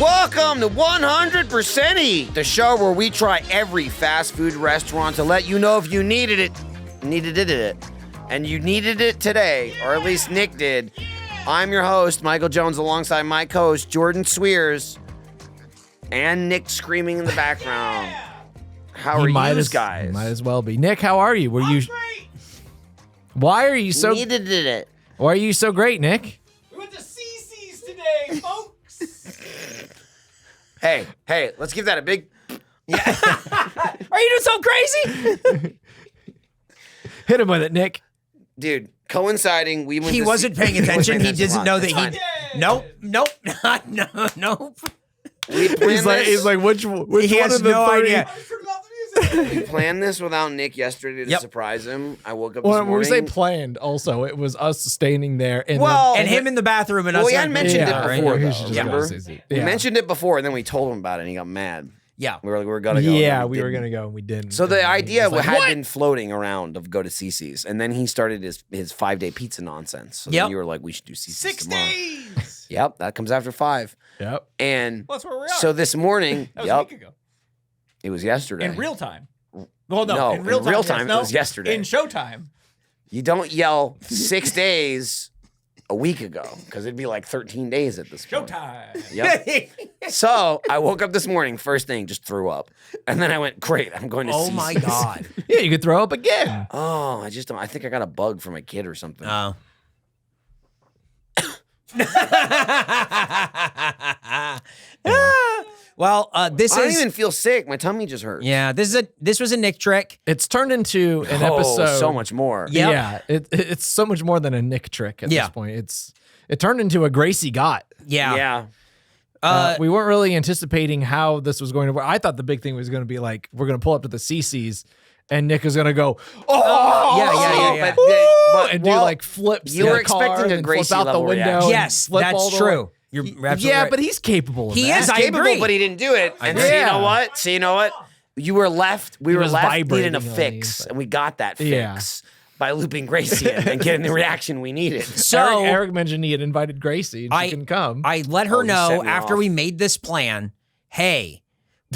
Welcome to 100% Eat, the show where we try every fast food restaurant to let you know if you needed it. And you needed it today, or at least Nick did. I'm your host, Michael Jones, alongside my co-host, Jordan Swears, and Nick screaming in the background. How are you guys? Might as well be. Nick, how are you? Great. Why are you so... Needed it. Why are you so great, Nick? We went to CeCe's today, folks. Hey, let's give that a big... Yeah. Are you doing so crazy? Hit him with it, Nick. Dude, coinciding, we went He to wasn't paying attention. He doesn't know that It's he... fine. Nope. Nope. We planned this. He's like, which He one has of the no 30? idea. I just turned off the music. We planned this without Nick yesterday to Yep. surprise him. I woke up this When morning. we say planned, also, it was us standing there. And Well, And him in the bathroom and us... we hadn't mentioned Yeah, it right. before, He though, should just remember? go to CeCe. We Yeah. mentioned it before, and then we told him about it, and he got mad. Yeah. We were gonna go. Yeah, and we were didn't. going to go, and we didn't. So the And idea he was like, had "What?" been floating around of go to CeCe's, and then he started his 5-day pizza nonsense. So Yep. then you were like, we should do CeCe's 6 tomorrow. days. Yep, that comes after 5. Yep. And Well, that's where we are. so this morning, that was a week ago. it was yesterday. In real time. Well, No, in real in time. real yes, time, it no, was yesterday. In showtime. You don't yell 6 days a week ago, because it'd be like 13 days at this point. Showtime. Yep. So I woke up this morning, first thing, just threw up. And then I went, great, I'm going to Oh, CeCe's. my God. Yeah, you could throw up again. Oh, I just don't. I think I got a bug from a kid or something. Oh. Well, this I don't is... even feel sick. My tummy just hurts. Yeah, this was a Nick trick. It's turned into an episode. So much more. Yep. Yeah, it's so much more than a Nick trick at Yeah. this point. It turned into a Graysie got. Yeah. Yeah. We weren't really anticipating how this was going to work. I thought the big thing was going to be like, we're going to pull up to the CeCe's and Nick is going to go, Yeah. But, and do like flips. you in were a car expecting a and flip Graysie out the level window. reaction. and Yes, flip all that's the way. true. You're absolutely Yeah, right. but he's capable of He that. is. I capable, agree. but he didn't do it. And so agree. you know what? So you know what? You were left. We were was left vibrating needing a on the fix, inside. and we got that Yeah. fix by looping Graysie in and getting the reaction we needed. So Eric mentioned he had invited Graysie and she can come. I let her Oh, you set know me after off. we made this plan, hey,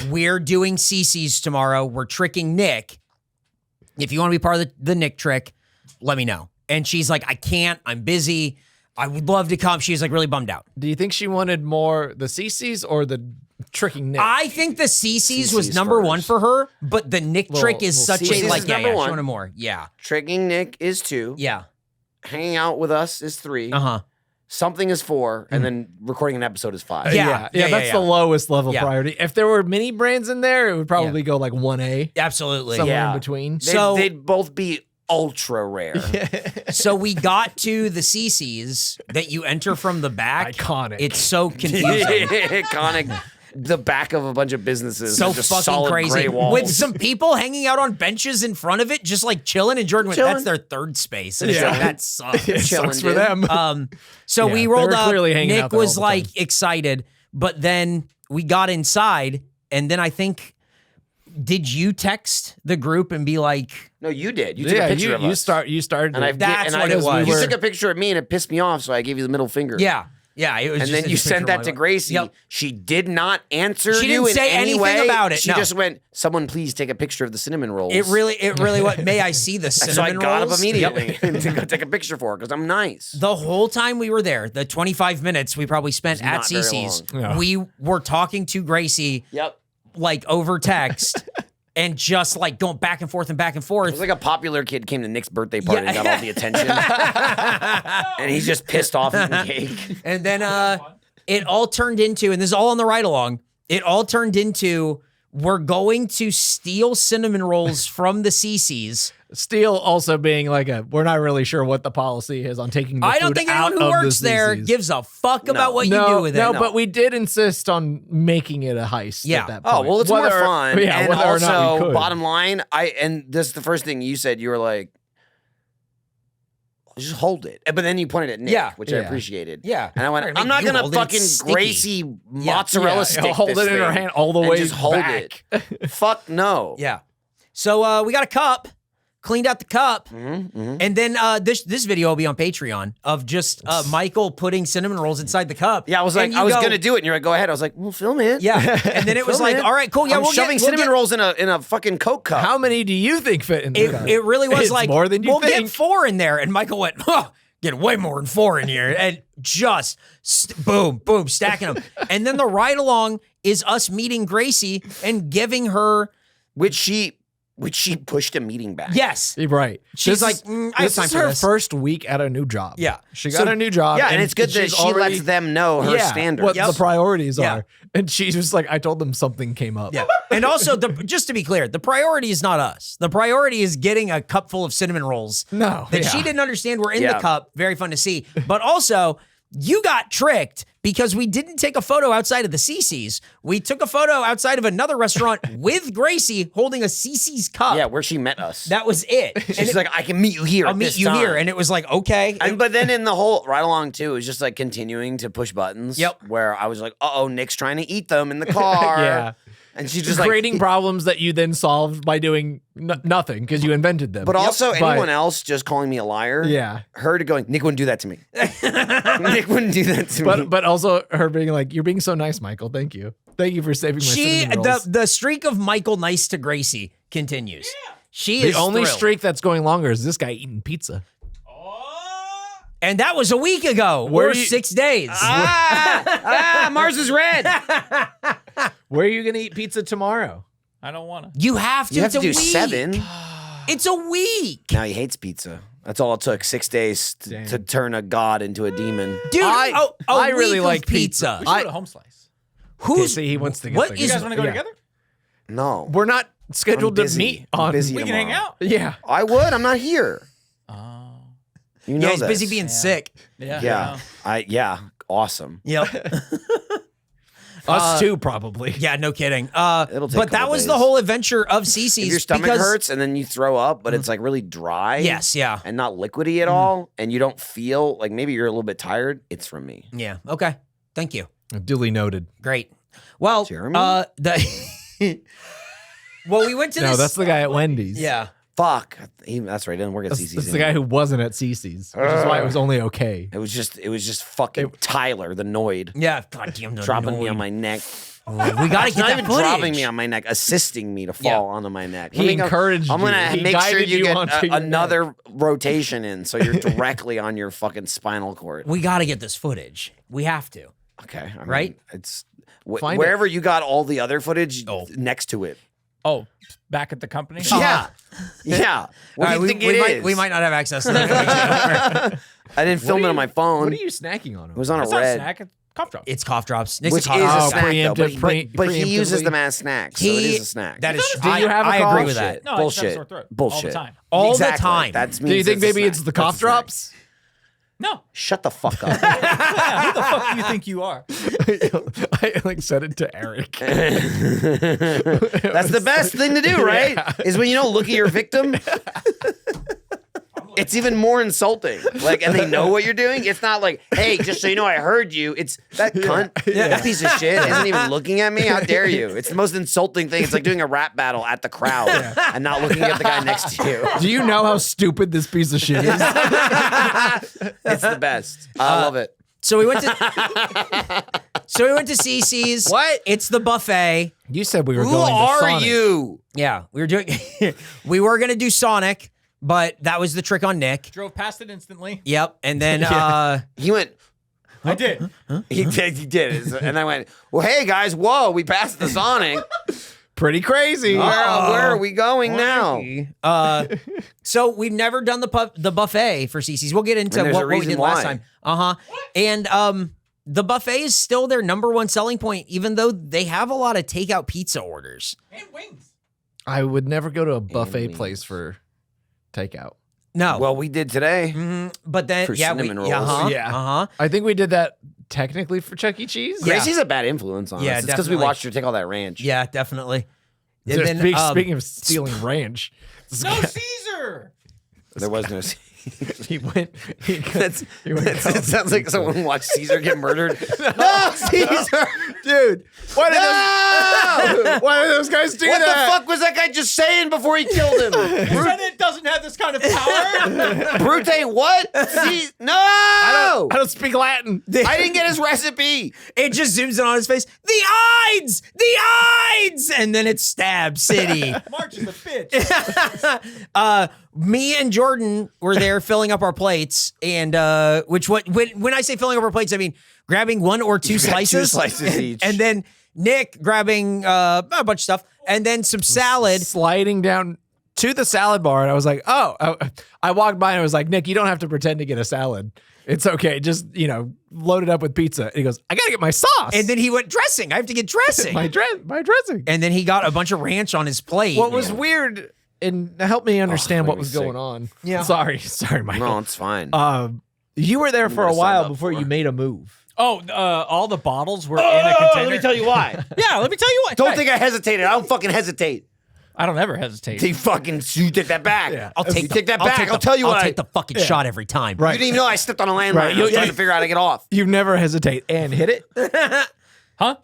we're doing CeCe's tomorrow. We're tricking Nick. If you want to be part of the Nick trick, let me know. And she's like, I can't. I'm busy. I would love to come. She's like really bummed out. Do you think she wanted more the CeCe's or the tricking Nick? I think the CeCe's was CeCe's number one first. for her, but the Nick trick is little such a CeCe's like, is yeah, number she one. wanted more. Yeah. Tricking Nick is 2. Yeah. Hanging out with us is 3. Uh-huh. Something is 4, and then recording an episode is 5. Yeah. That's the lowest level Yeah. priority. If there were mini brands in there, it would probably go like 1A, Absolutely. somewhere Yeah. in between. They'd both be ultra rare. So we got to the CeCe's that you enter from the back. Iconic. It's so confusing. Iconic. The back of a bunch of businesses. So just fucking solid crazy. gray walls. With some people hanging out on benches in front of it, just like chilling. And Jordan went, Chilling. that's their third space. And it's Yeah. like, that sucks. It chilling, sucks for dude. them. So Yeah, we they rolled were up. clearly hanging Nick out there was all the time. like excited, but then we got inside, and then I think, did you text the group and be like, No, you did. You took Yeah, a picture of you us. started. And I it. That's and what I, it was. You took a picture of me and it pissed me off, so I gave you the middle finger. yeah, it was And just then a you picture sent of that my to wife. Gracie. Yep. She did not answer She you didn't in say any anything way. about it, She no. just went, someone please take a picture of the cinnamon rolls. It really what may I see the cinnamon So I got rolls? up immediately to go take a picture for her because I'm nice. The whole time we were there, the 25 minutes we probably spent at not very CeCe's, long. Yeah. we were talking to Graysie Yep. like over text and just like going back and forth and back and It forth. was like a popular kid came to Nick's birthday party Yeah. and got all the attention. And he's just pissed off eating cake. And then it all turned into, and this is all on the ride along, it all turned into we're going to steal cinnamon rolls from the CeCe's. Steele also being like we're not really sure what the policy is on taking the I don't food think out anyone who of the works there CeCe's. gives a fuck about what you do with it. No, but we did insist on making it a heist Yeah. at that point. Oh, well, it's more Whether- fun. Yeah, and whether or not we also, could. bottom line, and this is the first thing you said. You were like, just hold it. But then you pointed at Nick, Yeah. which I Yeah. appreciated. Yeah. And I went, Right, I'm not you going to hold it, fucking it's sticky. Gracie mozzarella Yeah, stick hold this it in her thing hand all the and way just hold back. it. Fuck no. Yeah. So we got a cup. cleaned out the cup, and then this video will be on Patreon of just Michael putting cinnamon rolls inside the cup. Yeah, I was like, And I you was go- gonna do it, and you're like, go ahead. I was like, well, film it. Yeah, and then it was Film like, it. all right, cool. Yeah, I'm shoving cinnamon rolls in a fucking Coke cup. How many do you think fit in the cup? It really was It's like, more than you we'll think. get 4 in there. And Michael went, get way more than 4 in here. And just boom, boom, stacking them. And then the ride along is us meeting Graysie and giving her, which she pushed a meeting back. yes. Right. She's This like, is- I have this time is for her this. first week at a new job. Yeah. She got a new job. Yeah, and it's good that she's she already- lets them know her standards. what Yep. the priorities Yeah. are. And she's just like, I told them something came up. Yeah. And also, just to be clear, the priority is not us. The priority is getting a cup full of cinnamon rolls. No. That yeah. she didn't understand were in Yeah. the cup. Very fun to see. But also, you got tricked because we didn't take a photo outside of the CeCe's. We took a photo outside of another restaurant with Graysie holding a CeCe's cup. Yeah, where she met us. That was it. And She's like, I can meet you here. I'll at meet this you time. here. And it was like, okay. But then in the whole ride along too, it was just like continuing to push buttons. Yep. Where I was like, oh, Nick's trying to eat them in the car. Yeah. And she's Just just like, creating problems that you then solved by doing nothing because you invented them. but also But- anyone else just calling me a liar. Yeah. Her to going, Nick wouldn't do that to me. Nick wouldn't do that to me. But also her being like, you're being so nice, Michael. Thank you. Thank you for saving my cinnamon rolls. the streak of Michael nice to Graysie continues. She The is only thrilled. streak that's going longer is this guy eating pizza. And that was a week ago. Where Or you- 6 days. Mars is red. Where are you going to eat pizza tomorrow? I don't want to. You have to. You have It's to a do week. 7. It's a week. Now he hates pizza. That's all it took. 6 days Damn. to turn a god into a demon. Dude, I really week like of pizza. We should go to Home Slice. Who's See, he wants to get what the- is You guys want to go Yeah. together? No. We're not scheduled to busy. meet I'm on. busy. We can hang tomorrow. out. Yeah. I would. I'm not here. Oh. You know Yeah, he's this. busy being sick. Yeah. Awesome. Yep. Us too, probably. Yeah, no kidding. It'll take but a that couple was the days. whole adventure of CeCe's. If your stomach because, hurts and then you throw up, but it's like really dry. Yes, yeah. And not liquidy at all, and you don't feel like maybe you're a little bit tired, it's from me. Yeah. Okay. Thank you. Duly noted. Great. Well, Jeremy? well, we went to No, this. that's the guy at Wendy's. Yeah. Fuck. That's right. He didn't work at That's, CeCe's. that's the guy who wasn't at CeCe's, which is why it was only okay. It was just fucking Tyler, the Noid, Yeah. God damn. dropping me on my neck. We got to Not get that even footage. dropping me on my neck, assisting me to fall onto my neck. He Let me go- encouraged I'm gonna you. He make sure guided you you get onto your another rotation in, so you're directly on your fucking spinal cord. We got to get this footage. We have to. Okay, I mean, Right? It's Find wherever you got all the other footage Oh. next to it. Oh, back at the company? Yeah, yeah. What All do you right, think we it might, is? we might not have access to that. I didn't film it on my phone. What are you snacking on? It was on It's a not a red. snack. It's cough drop. It's cough drops. Nick's Which a is cough a drop. snack, though, but, preemptive- but he uses preemptively. them as snacks, so it is a snack. That is. Do you have a I cough? agree with that. No, I just have a Bullshit. sore throat. Bullshit. All the time. All Exactly. the time. That's Do you think maybe it's the cough drops? No. Shut the fuck up. Yeah, who the fuck do you think you are? I like said it to Eric. That's the best thing to do, right? Is when you don't look at your victim. It's even more insulting. Like, and they know what you're doing. It's not like, hey, just so you know, I heard you. It's that cunt, that piece of shit isn't even looking at me. How dare you? It's the most insulting thing. It's like doing a rap battle at the crowd and not looking at the guy next to you. Do you know how stupid this piece of shit is? It's the best. I love it. So we went to. So we went to CeCe's. What? It's the buffet. You said we were Who going to are Sonic. you? Yeah, we were doing. We were gonna do Sonic, but that was the trick on Nick. Drove past it instantly. Yep, and then He went. I did. He did. And I went. Well, hey guys, whoa, we passed the Sonic. Pretty crazy. Where are we going now? So we've never done the buffet for CeCe's. We'll get into And there's a what we reason did last why. time. And the buffet is still their #1 selling point, even though they have a lot of takeout pizza orders. And wings. I would never go to a buffet wings. place for takeout. No, Well, we did today. but then for yeah, cinnamon rolls. Yeah. I think we did that technically for Chuck E. Cheese. Yeah. Gracie's a bad influence on Yeah, us. It's because we definitely. watched her take all that ranch. Yeah, definitely. And Just then, speaking of stealing ranch, this No, guy- Caesar. There was no. he went. He went It sounds like someone watched Caesar get murdered. No, Caesar, dude. What? no! Why do those guys do What that? the fuck was that guy just saying before he killed him? It doesn't have this kind of power. Brute, what? See, no! I don't speak Latin. I didn't get his recipe. It just zooms in on his face. The Ides! The Ides! And then it's Stab City. March is a bitch. Me and Jordan were there filling up our plates, and when I say filling up our plates, I mean grabbing one or two slices, 2 slices each. and then Nick grabbing a bunch of stuff, and then some salad. Sliding down to the salad bar, and I was like, oh, I walked by and I was like, Nick, you don't have to pretend to get a salad. It's okay. Just, load it up with pizza. And he goes, I got to get my sauce. And then he went, dressing. I have to get dressing. my dressing. And then he got a bunch of ranch on his plate. What was weird, and help me understand what made me was sick. going on. Yeah. Sorry, Michael. No, it's fine. You were there for a gonna sign while up before for you it. made a move. Oh, all the bottles were in a container. Let me tell you why. Yeah, let me tell you what. Don't think I hesitated. I don't fucking hesitate. I don't ever hesitate. You take that back. Yeah. I'll take take that back. I'll tell you what. I'll take the fucking shot every time. Right. You didn't even know I stepped on a landmine. Right. I was trying to figure out how to get off. You never hesitate and hit it. Huh?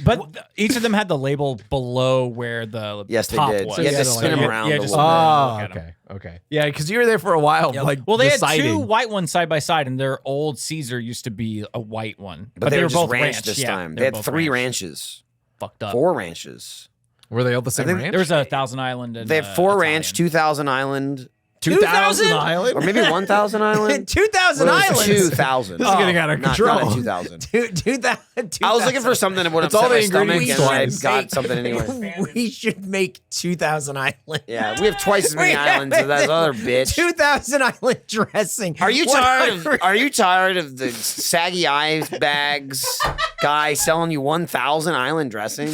But each of them had the label below where the Yes, they top did. was. So you had to spin them Yeah, around yeah, a just little spin bit. them. Okay. Yeah, because you were there for a while, like Well, they deciding. had two white ones side by side, and their old Caesar used to be a white one. But they were were just both ranch ranch this yeah, time. they They were had both 3 ranch. ranches. Fucked up. 4 ranches. Were they all the same think ranch? There was a Thousand Island and They had 4 Italian. ranch, 2,000 Island, 2,000 Island? or maybe 1,000 Island. 2,000 Well, it was islands. 2,000. This is getting out of Not control. 2,000. 2,000. I was looking for something that would It's all upset my the stomach, ingredients and I twice. got something anyway. We should make 2,000 Island. Yeah, we have twice as many islands as that other bitch. 2,000 Island dressing. Are you What tired I- of? Are you tired of the saggy eye bags guy selling you 1,000 island dressing?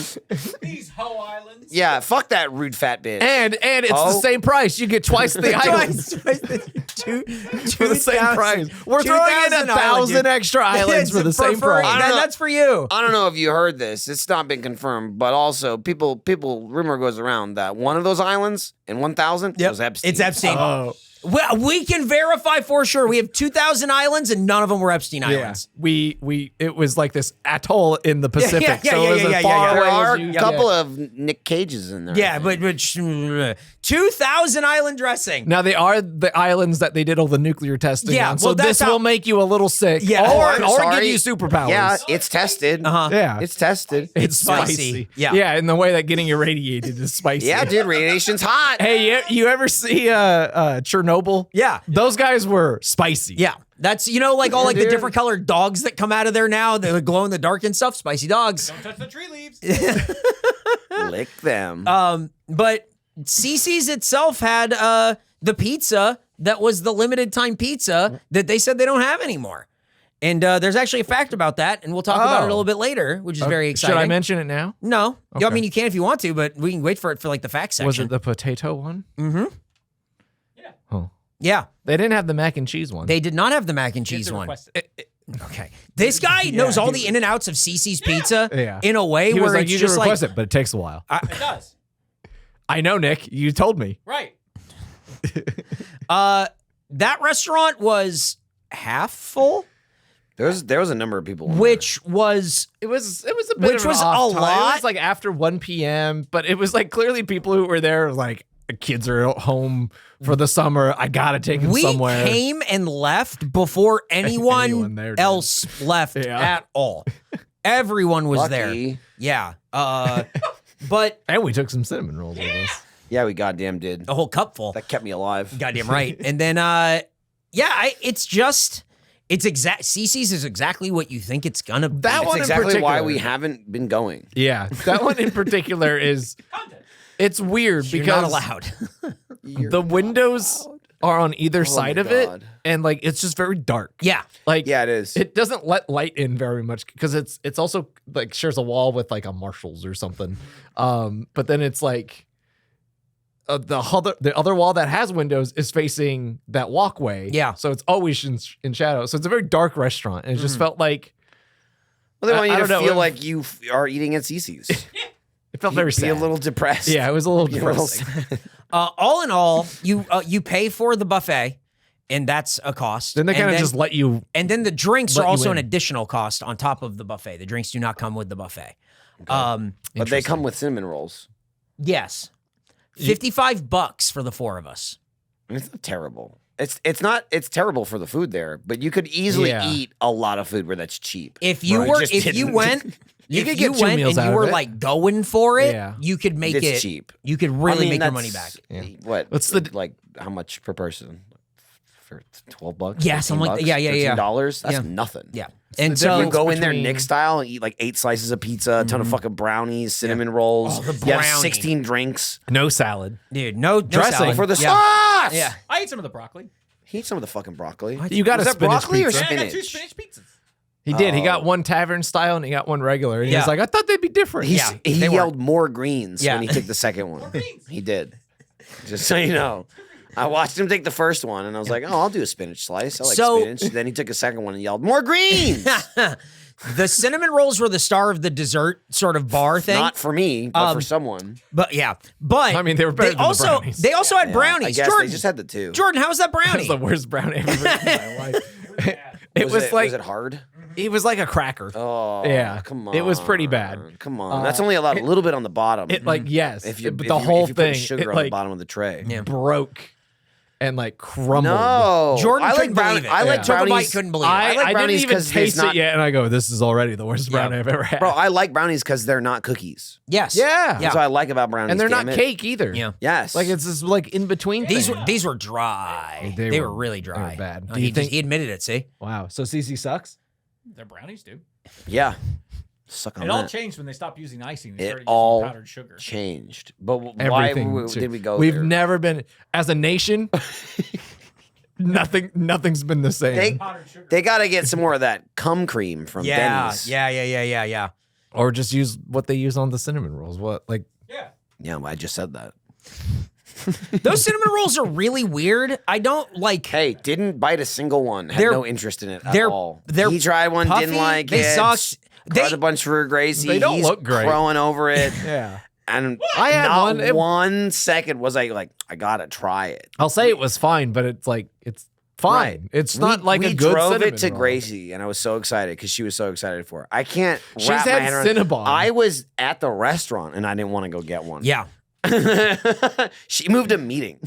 These Ho Islands. Yeah, fuck that rude fat bitch. And it's the Oh. same price. You get twice the items Twice the for the same price. We're throwing in 1,000 extra islands for the same price. I don't know. That's for you. I don't know if you heard this. It's not been confirmed, but also people rumor goes around that one of those islands in 1,000 was Epstein. It's Epstein. Oh, Well, we can verify for sure. We have 2,000 islands, and none of them were Epstein yeah. Islands. It was like this atoll in the Pacific. yeah, so it was yeah, as yeah, far yeah. There away are as you a get. couple of Nick Cages in there. Yeah, but 2,000 island dressing. Now they are the islands that they did all the nuclear testing Yeah, on. So well, that's this how- will make you a little sick. Yeah. Or, I'm or sorry. give you superpowers. Yeah, it's tested. Uh-huh. Yeah. It's tested. It's spicy. spicy. Yeah. Yeah, in the way that getting irradiated is spicy. Yeah, dude, radiation's hot. Hey, you ever see Chernobyl? Yeah. Those guys were spicy. Yeah. That's, like all like the dude. different colored dogs that come out of there now. They glow in the dark and stuff. Spicy dogs. Don't touch the tree leaves. Lick them. But CeCe's itself had the pizza that was the limited time pizza that they said they don't have anymore. And there's actually a fact about that, and we'll talk about it a little bit later, which is very exciting. Should I mention it now? No. Okay. I mean, you can if you want to, but we can wait for it for like the fact section. Was it the potato one? Mm-hmm. Yeah. Oh. Yeah. They didn't have the mac and cheese one. They did not have the mac and You have cheese to one. request it. Okay. This guy knows all the in and outs of CeCe's pizza Yeah. in a way he where was like, it's you can just request like, it, but it takes a while. It does. I know, Nick. You told me. Right. that restaurant was half full, there was a number of people. in which was It was a bit Which of an was off a time. lot. It was like after 1 p.m., but it was like clearly people who were there like kids are home for the summer. I gotta take them we somewhere. came and left before Anyone anyone there did. else left Yeah. at all. Everyone was there. Lucky. Yeah. But And we took some cinnamon rolls with us. Yeah, we goddamn did. a whole cup full. That kept me alive. Goddamn right. And then it's exact CeCe's is exactly what you think it's gonna be. That That's one in exactly why particular. we haven't been going. Yeah, that one in particular is it's weird You're because not allowed. the windows are on either side my of it, God. and like it's just very dark. Yeah. Like Yeah, it is. It doesn't let light in very much because it's also like shares a wall with like a Marshalls or something. But then it's like the other wall that has windows is facing that walkway. Yeah. So it's always in shadow. So it's a very dark restaurant, and it just felt like Well, they want I you to don't know. feel like you are eating at CeCe's. it felt very Be sad. a little depressed. Yeah, it was a little Be a little depressing. sad. All in all, you pay for the buffet, and that's a cost. Then they And kind of just let you. And then the drinks let are you also in. an additional cost on top of the buffet. The drinks do not come with the buffet. But they come with cinnamon rolls. Yes. $55 for the 4 of us. It's not terrible. It's terrible for the food there, but you could easily Yeah. eat a lot of food where that's cheap. If you Right. were, Just if you didn't. went, You if could you get 2 went meals and out you of were it. like going for it, Yeah. you could make It's it cheap. You could really make your that's- money back. What? What's the- like? How much per person? For $12? Yeah, something like that. Yeah, yeah. $13? That's Yeah. nothing. Yeah. the And So you difference go in there between- Nick style and eat like 8 slices of pizza, a ton of fucking brownies, cinnamon rolls. Oh, the You have brownie. 16 drinks No salad. dude, no Dressing. salad. for the yeah. sauce. Yeah. I ate some of the broccoli. He ate some of the fucking broccoli. You got Was a that spinach broccoli or pizza. Yeah, I got 2 spinach? spinach pizzas. He did. He got Oh. one tavern style and he got one regular. And he Yeah. was like, I thought they'd be different. He they were. yelled more greens Yeah. when he took the second one. beans. He did. Just so you know. I watched him take the first one and I was like, oh, I'll do a spinach slice. I like So- spinach. Then he took a second one and yelled, more greens. The cinnamon rolls were the star of the dessert sort of bar thing. Not for me, but for someone. But yeah. But I mean, they were better than the also brownies. they also had Yeah, brownies. I guess Jordan, they just had the 2. Jordan, how was that That brownie? was the worst brownie I've ever eaten in my life. It was like was it hard? it was like a cracker. Oh, Yeah. come on. It was pretty bad. Come on. That's only a little bit on the bottom. It like yes, if you, but if the you- whole if you put thing sugar it, on like the bottom of the tray. Yeah. broke and like crumbled. No, Jordan I like couldn't believe it. I like Took a bite, brownies. couldn't believe it. I like didn't brownies even 'cause taste there's not- it yet, and I go, "This is already the worst brownie I've ever had." Bro, I like brownies because they're not cookies. Yes. Yeah. That's what I like about brownies. and they're damn not it. cake either. Yeah. Yes. like it's this like in between. These were dry. They They were- were really they were dry. bad. Oh, Do you think- he admitted it, see? wow. So CeCe sucks. Their brownies do. Yeah. Suck on It all that. changed when they stopped using icing. They It started all using powdered sugar. changed. But why Everything. did we go We've there? never been as a nation. Nothing's been the same. They, Powdered sugar. they got to get some more of that cum cream from Yeah. Denny's. Yeah. or just use what they use on the cinnamon rolls. What like Yeah. Yeah, I just said that. Those cinnamon rolls are really weird. I don't like. Hey, didn't bite a single one. Had They're- no interest in it at they're- all. they're He tried one, didn't puffy, like they it. suck. Brought They- a bunch for Graysie. They don't He's look great. crowing over it. yeah. And I had not one, it- 1 second was I like, I gotta try it. I'll say it was fine, but it's like it's fine. Right. It's not like we a good drove it cinnamon to roll. Gracie, and I was so excited because she was so excited for it. I can't. She's wrap my had head around- Cinnabon. I was at the restaurant, and I didn't want to go get one. Yeah. She moved a meeting.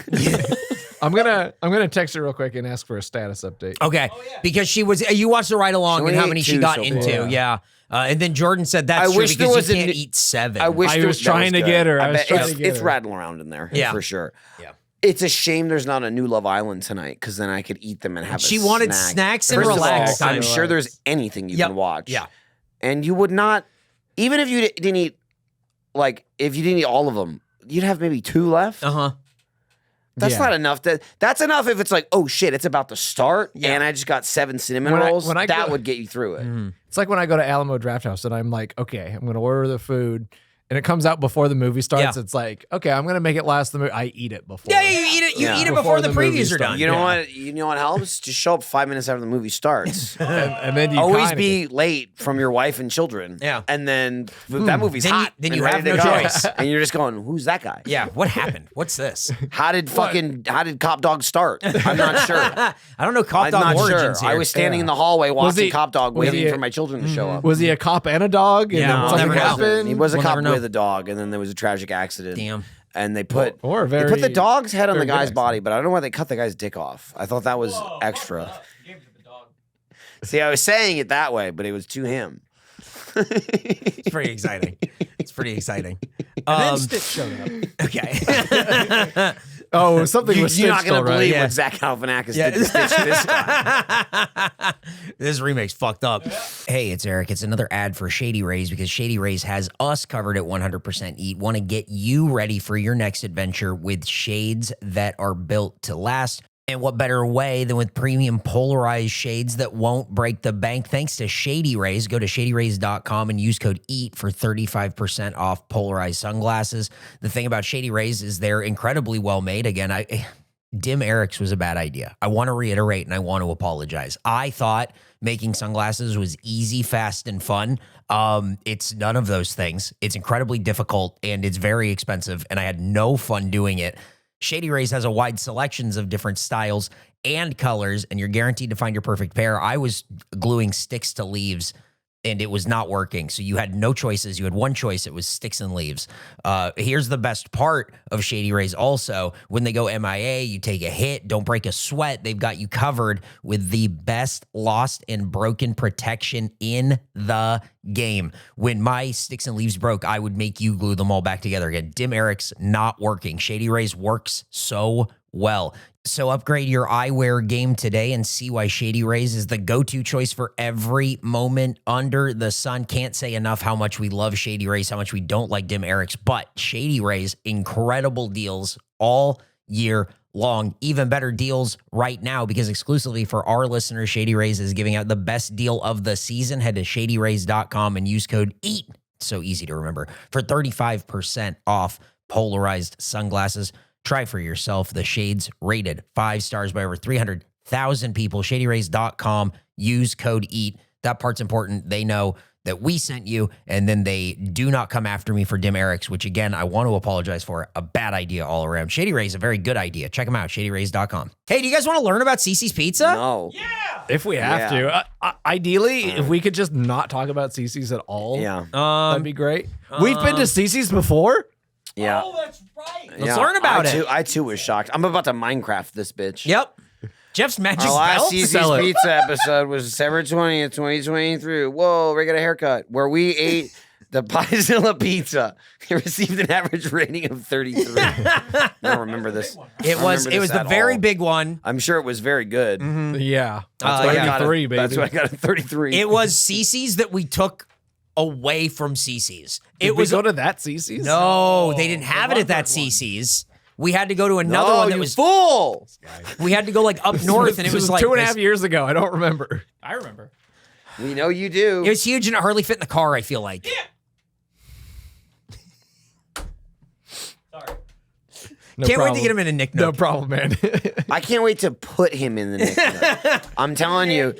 I'm gonna text her real quick and ask for a status update. Okay. Because she was. You watched the ride along She and how only many ate she 2 got so far. into. Yeah. And then Jordan said that's I true wish there because was you a can't new- eat 7. I wish I there was that trying to good. get her. I was bet trying it's, to get it's her. rattling around in there. Yeah. for sure. Yeah. It's a shame there's not a new Love Island tonight because then I could eat them and have. She a wanted snack. snacks and First of all, relax I'm time. sure there's anything you Yep. can watch. Yeah. and you would not, even if you didn't eat, like if you didn't eat all of them, you'd have maybe 2 left. Uh-huh. That's Yeah. not enough. That's enough if it's like, oh shit, it's about to start, and I just got 7 cinnamon When I- rolls. when I that go- would get you through it. It's like when I go to Alamo Draft House and I'm like, okay, I'm gonna order the food, and it comes out before the movie starts. Yeah. It's like, okay, I'm gonna make it last the movie. I eat it before. Yeah, you eat it. You Yeah. eat it before the movie previews are starts. done. You know Yeah. what? You know what helps? Just show up 5 minutes after the movie starts. and then you Always kinda be late from your wife and children. Yeah. and then that movie's Then you- hot. then and you ready have to no go. choice. and you're just going, who's that guy? Yeah. What happened? What's this? How did Cop Dog start? I'm not sure. I don't know Cop I'm Dog not origins sure. here. I was standing Yeah. in the hallway watching he- Cop Dog, was waiting he- for my children to show up. Was he a cop and a dog? And Yeah, then we'll something never know. happened? He was a We'll cop never know. with a dog, and then there was a tragic accident. Damn. And they put Or they put the very- dog's head on the very good guy's accident. body, but I don't know why they cut the guy's dick off. I thought that was extra. Gave it to the dog. See, I was saying it that way, but it was to him. It's pretty exciting. It's pretty exciting. And then Stitch showed up. Okay. Oh, something was You're not Stitch, gonna though, right? believe Yeah. what Zach Galifianakis Yeah. did to Stitch this time. This remake's fucked up. Hey, it's Eric. It's another ad for Shady Rays because Shady Rays has us covered at 100% Eat. Want to get you ready for your next adventure with shades that are built to last. And what better way than with premium polarized shades that won't break the bank? Thanks to Shady Rays. Go to shadyrays.com and use code EAT for 35% off polarized sunglasses. The thing about Shady Rays is they're incredibly well made. Again, Dim Eric's was a bad idea. I want to reiterate and I want to apologize. I thought making sunglasses was easy, fast, and fun. It's none of those things. It's incredibly difficult and it's very expensive, and I had no fun doing it. Shady Rays has a wide selections of different styles and colors, and you're guaranteed to find your perfect pair. I was gluing sticks to leaves, and it was not working. So you had no choices. You had one choice. It was sticks and leaves. Here's the best part of Shady Rays also. When they go MIA, you take a hit, don't break a sweat. They've got you covered with the best lost and broken protection in the game. When my sticks and leaves broke, I would make you glue them all back together again. Dim Eric's not working. Shady Rays works so well. So upgrade your eyewear game today and see why Shady Rays is the go-to choice for every moment under the sun. Can't say enough how much we love Shady Rays, how much we don't like Dim Eric's, but Shady Rays, incredible deals all year long. Even better deals right now because exclusively for our listeners, Shady Rays is giving out the best deal of the season. Head to shadyrays.com and use code EAT, so easy to remember, for 35% off polarized sunglasses. Try for yourself the shades rated 5 stars by over 300,000 people. Shadyrays.com. Use code EAT. That part's important. They know that we sent you, and then they do not come after me for Dim Eric's, which, again, I want to apologize for. A bad idea all around. Shady Rays, a very good idea. Check them out, shadyrays.com. Hey, do you guys want to learn about CeCe's Pizza? No. If we have to. Ideally, if we could just not talk about CeCe's at all, that'd be great. We've been to CeCe's before. Yeah. Oh, that's right. Let's learn about it. I too was shocked. I'm about to Minecraft this bitch. Yep. Jeff's magic Our last belt? CeCe's Pizza episode was December 20th, 2023. Whoa, we got a haircut. Where we ate the Piezilla pizza. It received an average rating of 33. I don't remember this. It was the very big one. I'm sure it was very good. Yeah. That's why I got 33, baby. That's why I got a 33. It was CeCe's that we took away from CeCe's. Did we go to that CeCe's? No, they didn't have it at that CeCe's. We had to go to another one that was full. We had to go like up north, and it was like 2.5 years ago. I don't remember. I remember. We know you do. It was huge, and it hardly fit in the car. I feel like. Sorry. No Can't problem. wait to get him in a Nick No Nook. problem, man. I can't wait to put him in the Nick. I'm telling you.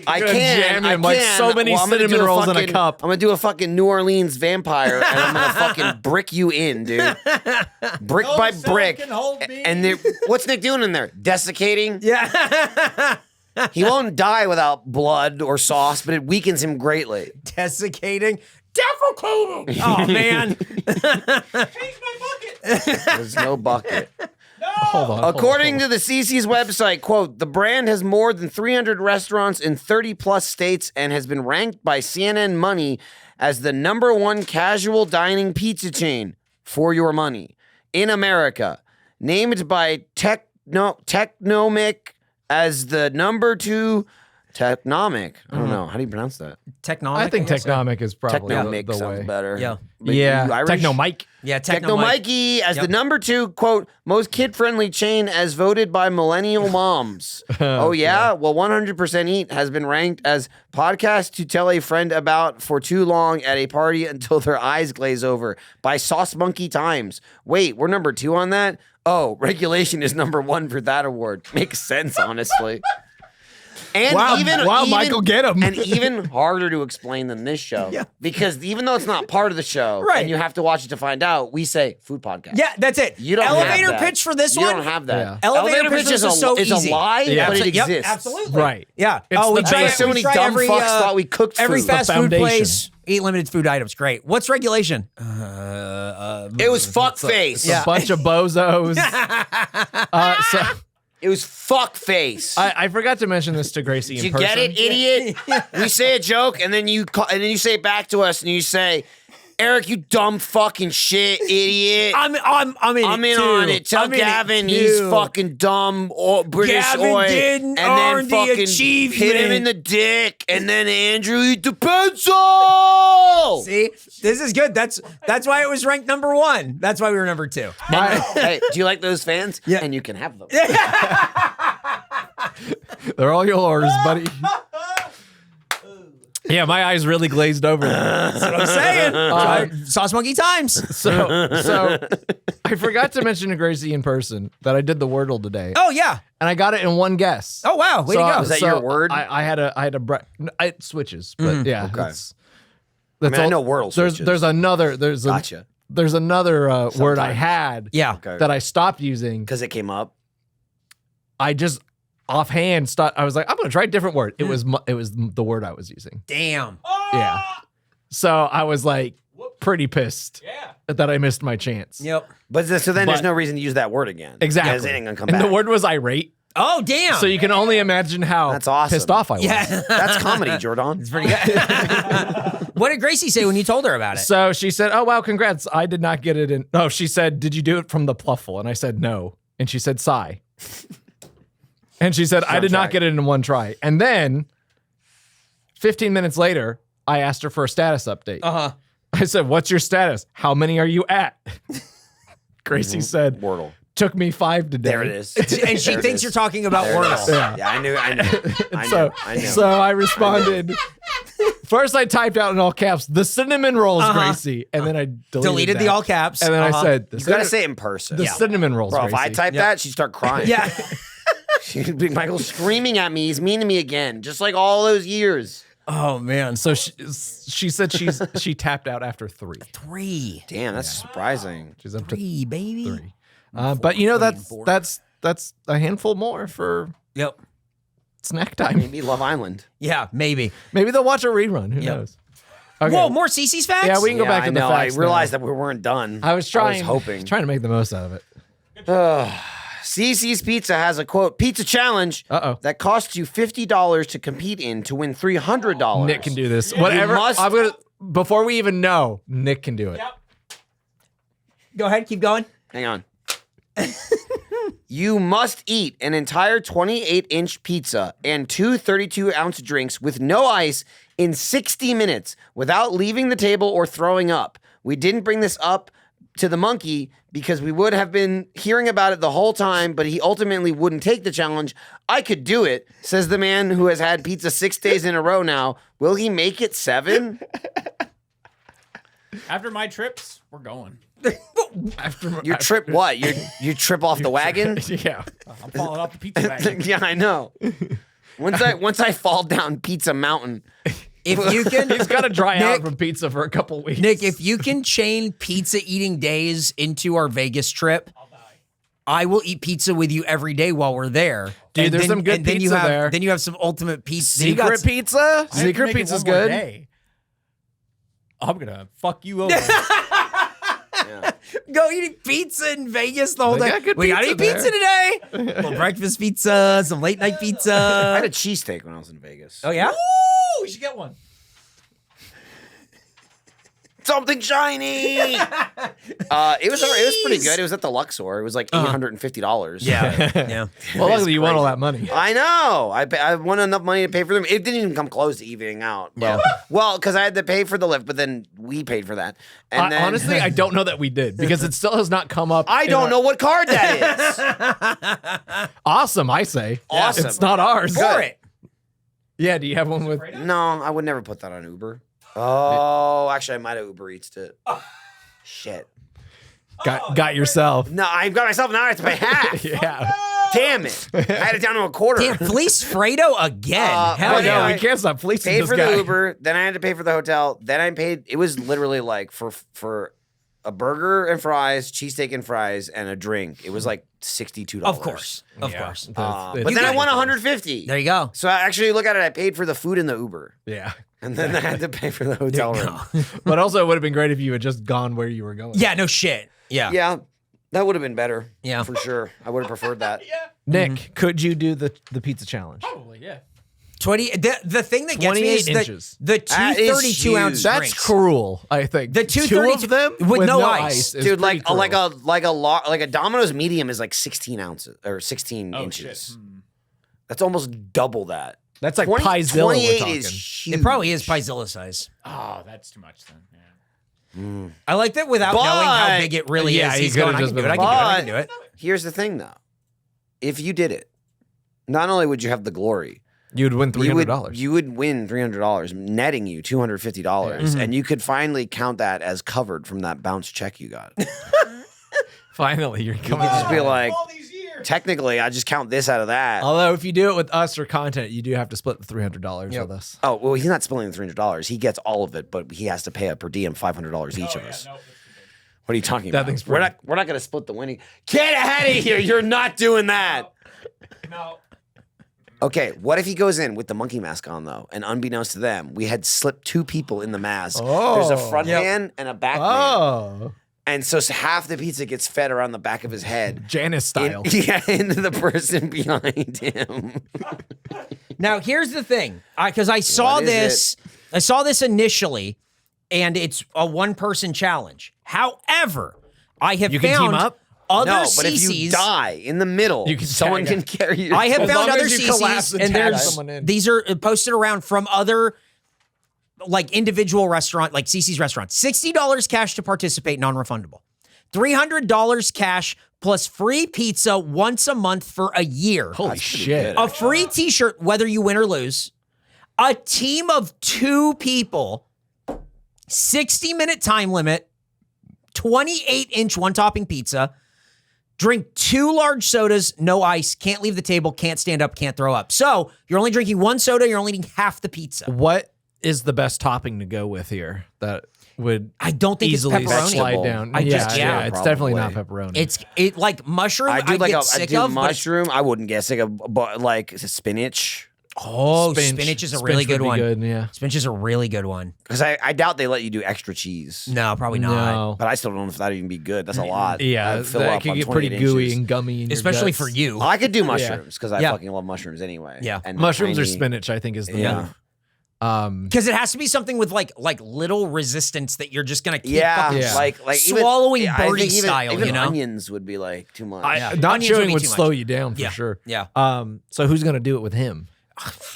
I Gonna can. jam I him like can. so many I'm gonna cinnamon do rolls in a fucking- cup. I'm gonna do a fucking New Orleans vampire, and I'm gonna fucking brick you in, dude. Brick by brick. And what's Nick doing in there? Desiccating? Yeah. He won't die without blood or sauce, but it weakens him greatly. Desiccating. Defecating. Oh man. Change my bucket. There's no bucket. Hold on. According to the CeCe's website, quote, the brand has more than 300 restaurants in 30 plus states and has been ranked by CNN Money as the #1 casual dining pizza chain for your money in America. Named by Technomic as the #2 Technomic. I don't know. How do you pronounce that? Technomic. I think Technomic is probably Technomic the sounds way. better. Yeah. But Yeah. you Irish? Techno Mike. Yeah, Technomikey as the #2, quote, most kid-friendly chain as voted by millennial moms. Oh, yeah? Well, 100% Eat has been ranked as podcast to tell a friend about for too long at a party until their eyes glaze over by Sauce Monkey Times. Wait, we're #2 on that? Oh, regulation is #1 for that award. Makes sense, honestly. And Wow, Michael, get him. And even harder to explain than this show. Yeah. Because even though it's not part of the show, Right. and you have to watch it to find out, we say food podcast. Yeah, that's it. You don't Elevator have that. pitch for this You one. don't have that. Yeah. Elevator pitch is is so is easy. a lie, Yeah. but it Yep, exists. absolutely. Right. Yeah. It's we the try. base. So many dumb every, fucks thought we cooked every food. fast The food foundation. place. Eat limited food items. Great. What's regulation? It was fuck face. It's a bunch of bozos. So It was fuck face. I forgot to mention this to Graysie Did in you person. get it, idiot? We say a joke and then you say it back to us and you say, Eric, you dumb fucking shit, idiot. I'm in on it. Tell Gavin he's fucking dumb British Gavin oi. didn't And then earn the fucking achievement. hit him in the dick. And then Andrew eat the pencil. See, this is good. That's why it was ranked #1. That's why we were #2. Hey, do you like those fans? Yeah. And you can have them. They're all yours, buddy. Yeah, my eyes really glazed over. That's what I'm saying. Sauce Monkey Times. So I forgot to mention to Graysie in person that I did the Wordle today, Oh yeah. and I got it in one guess. Oh wow. Way to So- go. Was that your word? I had a it switches, but yeah. Okay. It's, I mean, I know Wordle There's switches. there's another there's Gotcha. there's another word I Sometimes. had Yeah. Okay. that I stopped using. Because it came up. I just offhand I was like, I'm gonna try a different word. It was the word I was using. Damn. Yeah. So I was like pretty pissed that I missed my chance. Yep. But so then there's But- no reason to use that word again. Exactly. Because it ain't gonna come And back. the word was irate. Oh, damn. So you can only imagine how That's awesome. pissed off I was. yeah. That's comedy, Jordan. It's pretty good. What did Graysie say when you told her about it? So she said, "Oh wow, congrats! I did not get it in." Oh, she said, "Did you do it from the pluffle?" And I said, "No." And she said, "Sigh." And she said, "I did not get it in one try." And then, 15 minutes later, I asked her for a status update. Uh-huh. I said, "What's your status? How many are you at?" Graysie said, Wordle. "Took me 5 today." There it is. And she There it thinks is. you're talking about There it Wordle. is. Yeah, I knew. I knew. So I responded. First, I typed out in all caps, "The cinnamon rolls, Gracie," and then I deleted the that. all caps. And then I said, You gotta say it in person. "The cinnamon rolls, Bro, if I Gracie." type that, she'd start crying. Yeah. Big Michael's screaming at me. He's mean to me again, just like all those years. Oh, man. So she said she tapped out after 3. 3. Damn, that's surprising. She's up to 3, baby. 3. But you know that's a handful more for Yep. snack time. Maybe Love Island. Yeah, maybe. Maybe they'll watch a rerun. Who Yep. knows? Okay. Whoa, more CeCe's facts? Yeah, we can go back I to the know. facts. I realized now. that we weren't done. I was trying, hoping. trying to make the most out of it. CeCe's Pizza has a quote pizza challenge Uh-oh. that costs you $50 to compete in to win $300. Nick can do this. Whatever. must- I'm gonna before we even know, Nick can do it. Go ahead, keep going. Hang on. You must eat an entire 28-inch pizza and 2 32-ounce drinks with no ice in 60 minutes without leaving the table or throwing up. We didn't bring this up to the monkey because we would have been hearing about it the whole time, but he ultimately wouldn't take the challenge. I could do it, says the man who has had pizza 6 days in a row now. Will he make it 7? After my trips, we're going. You trip what? You trip off the wagon? Yeah. I'm falling off the pizza wagon. Yeah, I know. Once I fall down Pizza Mountain, If you can, He's got to dry out Nick- from pizza for a couple weeks. Nick, if you can chain pizza eating days into our Vegas trip, I will eat pizza with you every day while we're there. Dude, And there's then- some good and then you pizza have, there. Then you have some ultimate pizza. Then you got Secret some- pizza? I have to Secret make it pizza's one more good. day. I'm gonna fuck you over. Go eating pizza in Vegas the whole They day. got good We gotta eat pizza pizza today. Little breakfast pizza, some late night I pizza. had a cheesesteak when I was in Vegas. Oh yeah. Ooh, we should get one. Something shiny. It was pretty good. It was at the Luxor. It was like $850. Yeah. Yeah. Well, luckily you won all that money. I know. I won enough money to pay for them. It didn't even come close to evening out. Well, because I had to pay for the lift, but then we paid for that. And then, Honestly, I don't know that we did because it still has not come up. I in don't our- know what card that is. Awesome, I say. Awesome. It's not ours. For it. Yeah, do you have one with No, I would never put that on Uber. Oh, actually, I might have Uber Eats it. Shit. got yourself? No, I got myself. Now I have to pay half. Yeah. Damn it. I had it down to a quarter. Damn, Fleece Fredo again. Hell oh, yeah. No, we can't stop fleecing Paid this for guy. the Uber, then I had to pay for the hotel, then I paid. It was literally like for a burger and fries, cheesesteak and fries, and a drink. It was like $62. Of course. Of course. But It's- then I won $150. There you go. So I actually look at it. I paid for the food in the Uber, Yeah. and then I had to pay for the hotel room. But also, it would have been great if you had just gone where you were going. Yeah, no shit. Yeah. Yeah, that would have been better. Yeah. for sure. I would have preferred that. Nick, could you do the pizza challenge? Probably, yeah. 20 the thing that gets me 28 is inches. the two That is 32 ounce huge. That's drinks. cruel, I think. The two Two 32 of them with no ice. is Dude, pretty cruel. like a Domino's medium is like 16 ounces or 16 inches. That's almost double that. That's like Piezilla we're 28 talking. is huge. It probably is Piezilla size. Oh, that's too much then. Yeah. I like that without knowing how But- big it really Yeah, is. he He's could've going, I just can do it, been I can do it, I like, can do it. Here's the thing, though. If you did it, not only would you have the glory, You'd win $300. you would win $300, netting you $250, and you could finally count that as covered from that bounce check you got. You Finally, you're could coming. just be like, All these years. technically, I just count this out of that. Although, if you do it with us or content, you do have to split the $300 with us. Oh, well, he's not splitting the $300. He gets all of it, but he has to pay a per diem $500 each of us. No, What are you talking That about? thing's We're pretty- not going to split the winning. Get out of here. You're not doing that. No. Okay, what if he goes in with the monkey mask on, though, and unbeknownst to them, we had slipped 2 people in the mask. There's a front man and a back man. Oh, And so half the pizza gets fed around the back of his head. Janice style. Into the person behind him. Now, here's the thing, because I saw What is this. I saw this initially, and it's a one-person challenge. However, I have You can found team up? other No, but if you CeCes. die in the middle, You can someone tag can carry you. I have As found long other as you collapse CeCes, and and tag there's someone in. these are posted around from other like individual restaurant, like CeCe's restaurant. $60 cash to participate, non-refundable. $300 cash plus free pizza once a month for a year. Holy shit. A free T-shirt, whether you win or lose. A team of 2 people. 60-minute time limit. 28-inch one-topping pizza. Drink 2 large sodas, no ice, can't leave the table, can't stand up, can't throw up. So you're only drinking 1 soda, you're only eating half the pizza. What is the best topping to go with here that would I don't think easily it's pepperoni. slide down? I just- yeah, yeah, it's definitely not probably. pepperoni. It's like mushroom. I do like get a sick I do of, but it's- mushroom. I wouldn't get sick of, but like spinach. Oh, spinach is a really good one. Yeah. Spinach is a really good one. Because I doubt they let you do extra cheese. No, probably not. No. But I still don't know if that'd even be good. That's a lot. Yeah, I'd fill that up could on get pretty 28 gooey inches. and gummy in your Especially guts. for you. I could do mushrooms because I Yeah. fucking love mushrooms anyway. Yeah. And Mushrooms or tiny- spinach, I think, is the Yeah. move. Because it has to be something with like little resistance that you're just gonna keep Yeah, fucking Yeah. like swallowing even, I birdie think even, style, even you know? onions would be like too much. I, Yeah. Not Onions would chewing be would too slow much. you down for Yeah. sure. Yeah. So who's gonna do it with him?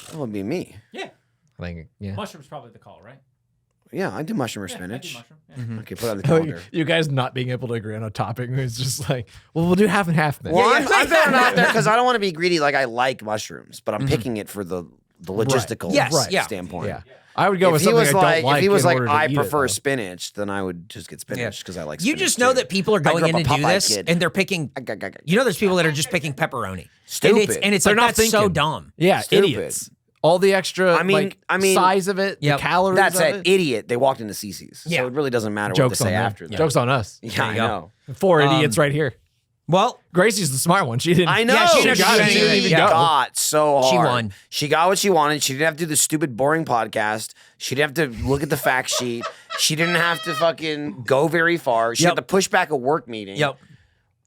That would be me. Yeah. I think. Yeah. Mushroom's probably the call, right? Yeah, I do mushroom or Yeah, I do spinach. mushroom. Yeah. Okay, put it on the Oh, calendar. you guys not being able to agree on a topping is just like, well, we'll do half and half then. Well, Yeah, I'm throwing it out there because I don't want to be greedy. Like I like mushrooms, but I'm picking it for the logistical Yes, Right. yeah. standpoint. Yeah. I would go with If he something was I don't like, like. if he was in like, order to I eat it, prefer though. spinach, then I would just get spinach because I like. You spinach just know too. that people are I grew going up in a to do Popeye this kid. and they're picking. You know, there's people that are just picking pepperoni. Stupid. And it's They're like not that's so thinking. dumb. Yeah, Stupid. idiots. All the extra, I mean, size of it, Yep. the calories. That's of an it. idiot. They walked into CeCe's, Yeah. so it really doesn't matter Jokes what they on say them. after that. Jokes on us. Yeah, There I you go. know. 4 idiots right here. Well, Gracie's the smart one. She didn't. I know. Yeah, she didn't got have it. to She do didn't anything. even She go. got so hard. She won. She got what she wanted. She didn't have to do the stupid, boring podcast. She didn't have to look at the fact sheet. She didn't have to fucking go very far. She Yep. had to push back a work meeting. yep.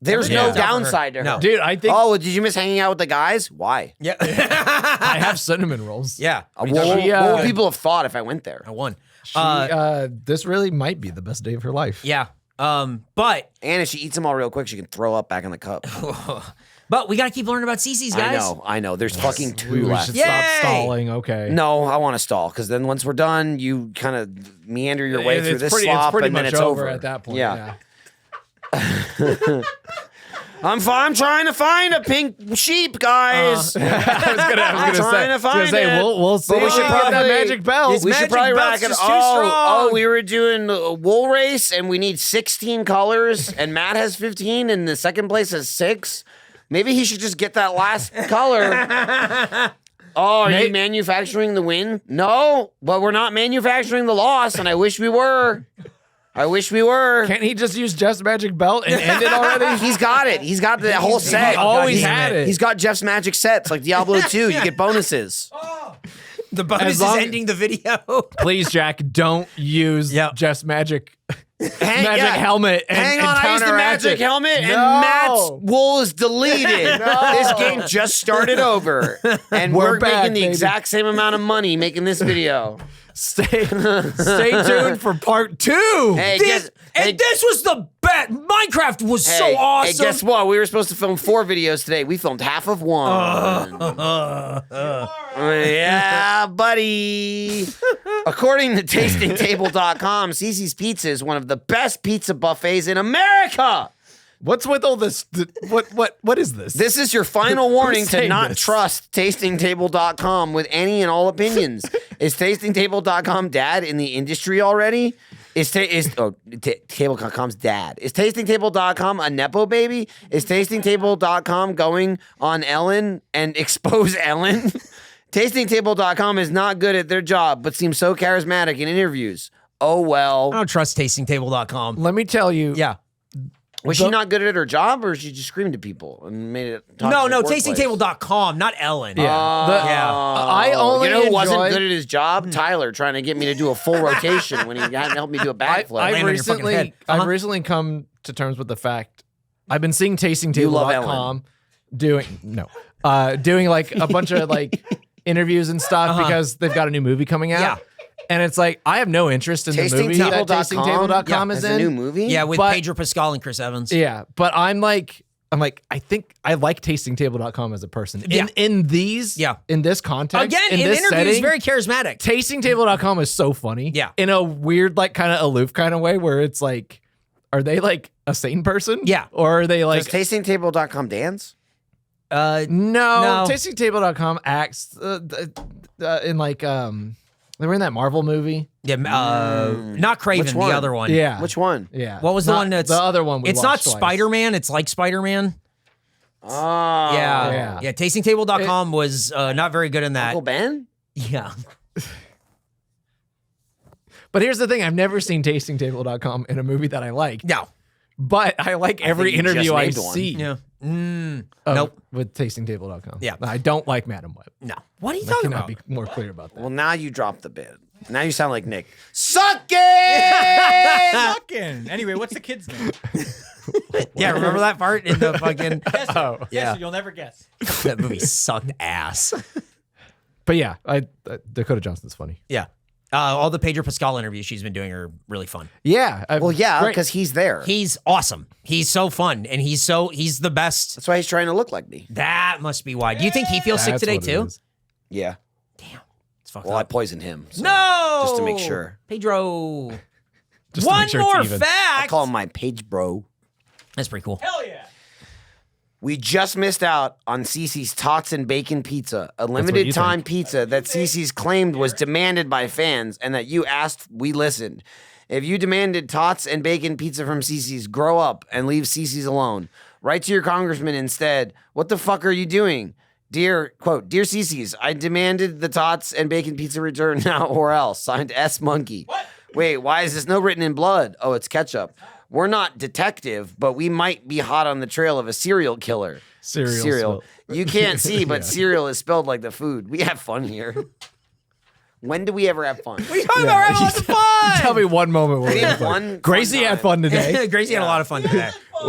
There's Everything no worked out for her. downside to her. No. Dude, I think Oh, did you miss hanging out with the guys? Why? Yeah. I have cinnamon rolls. Yeah. What, She, what would people have thought if I went there? I won. She, this really might be the best day of her life. Yeah. But And if she eats them all real quick, she can throw up back in the cup. we gotta keep learning about CeCe's, guys. I know. There's fucking We, 2 we left. should Yay! stop stalling. Okay. No, I want to stall because then once we're done, you kind of meander your way through this pretty, slop, it's pretty and then much it's over at that point. Yeah. I'm trying to find a pink sheep, guys. I was I'm trying to find say it. we'll see. But we if should get that probably- magic belt. It's We should Magic probably belt's rack it. just too Oh, strong. we were doing a wool race, and we need 16 colors, and Matt has 15, and the second place has 6. Maybe he should just get that last color. Oh, are you manufacturing the win? No, but we're not manufacturing the loss, and I wish we were. I wish we were. Can't he just use Jeff's magic belt and end it already? He's got it. He's got the whole set. He always He's- had it. He's got Jeff's magic sets, like Diablo 2. You get bonuses. The bonus As is long- ending the video. Please, Jack, don't use Yep. Jeff's magic Hang, helmet. And, Hang and on, I used the counteract magic it. helmet, and No. Matt's wool is deleted. This game just started over, and We're we're back, making the baby. exact same amount of money making this video. Stay tuned for part 2. Hey, This was the bet. Minecraft was so Hey, awesome. guess what? We were supposed to film 4 videos today. We filmed half of one. Yeah, buddy. According to tastingtable.com, CeCe's Pizza is one of the best pizza buffets in America. What's with all this? What is this? This is your final warning to saying not this? trust tastingtable.com with any and all opinions. Is tastingtable.com dad in the industry already? Table.com's dad. Is tastingtable.com a nepo baby? Is tastingtable.com going on Ellen and expose Ellen? Tastingtable.com is not good at their job, but seems so charismatic in interviews. Oh well. I don't trust tastingtable.com. Let me tell you. Yeah. Was she not good at her job, or she just screamed at people and made it? No, toxic workplace? tastingtable.com, not Ellen. Yeah. I only you know who wasn't enjoy- good at his job? Tyler, trying to get me to do a full rotation when he had to help me do a backflip. I've on your fucking head. I've recently come to terms with the fact I've been seeing love tastingtable.com doing like a bunch of like interviews and stuff because they've got a new movie coming out. Yeah. And it's like I have no interest in the movie that tastingtable.com is Is in. a new movie? Yeah, with But- Pedro Pascal and Chris Evans. Yeah, but I think I like tastingtable.com as a person. Yeah. In these in this context, Again, in in this interviews, setting, very charismatic. tastingtable.com is so funny. Yeah. In a weird, like kind of aloof kind of way where it's like, are they like a sane person? Yeah. Or are they like Does tastingtable.com dance? no, No. tastingtable.com acts in like they were in that Marvel movie. Yeah, not Craven, Which the one? other one. Yeah. Which one? Yeah. What was the one that's the other one? It's not watched twice. Spider-Man, it's like Spider-Man. Oh. Yeah. Yeah. Tastingtable.com was not very good in that. Uncle Ben? Yeah. But here's the thing: I've never seen tastingtable.com in a movie that I like. No. But I like every think you just interview I named one. see. Yeah. Nope. With tastingtable.com. Yeah. I don't like Madam Web. No. What are you I talking cannot about? be more clear about that. Well, now you dropped the bit. Now you sound like Nick. Suck it! Fucking. Anyway, what's the kid's name? Yeah, remember that part in the fucking Guess it. Oh. Guess Yeah. it, you'll never guess. that movie sucked ass. But yeah, Dakota Johnson's funny. Yeah. All the Pedro Pascal interviews she's been doing are really fun. Yeah. Well, yeah, great. because he's there. He's awesome. He's so fun, and he's the best. That's why he's trying to look like me. That must be why. Do you think he feels sick That's today what it too? is. Yeah. It's fucked Well, I up. poisoned him. So No, Just to make sure. Pedro. Just to One make sure it's more even. I fact. call him my page bro. That's pretty cool. Hell yeah. We just missed out on CeCe's Tots and Bacon Pizza, a you limited time think. pizza that CeCe's claimed was demanded by fans and that you asked, we listened. If you demanded Tots and Bacon Pizza from CeCe's, grow up and leave CeCe's alone. Write to your congressman instead. What the fuck are you doing? Dear CeCe's, I demanded the Tots and Bacon Pizza return now or else. Signed S. Monkey. What? Wait, why is this note written in blood? Oh, it's ketchup. We're not detective, but we might be hot on the trail of a serial killer. Cereal. You can't see, but cereal is spelled like the food. We have fun here. When do we ever have fun? What are you talking about? We're having lots of fun. Tell me one moment where We we had had fun. one Gracie fun had time. fun today. Gracie had a lot of fun today. I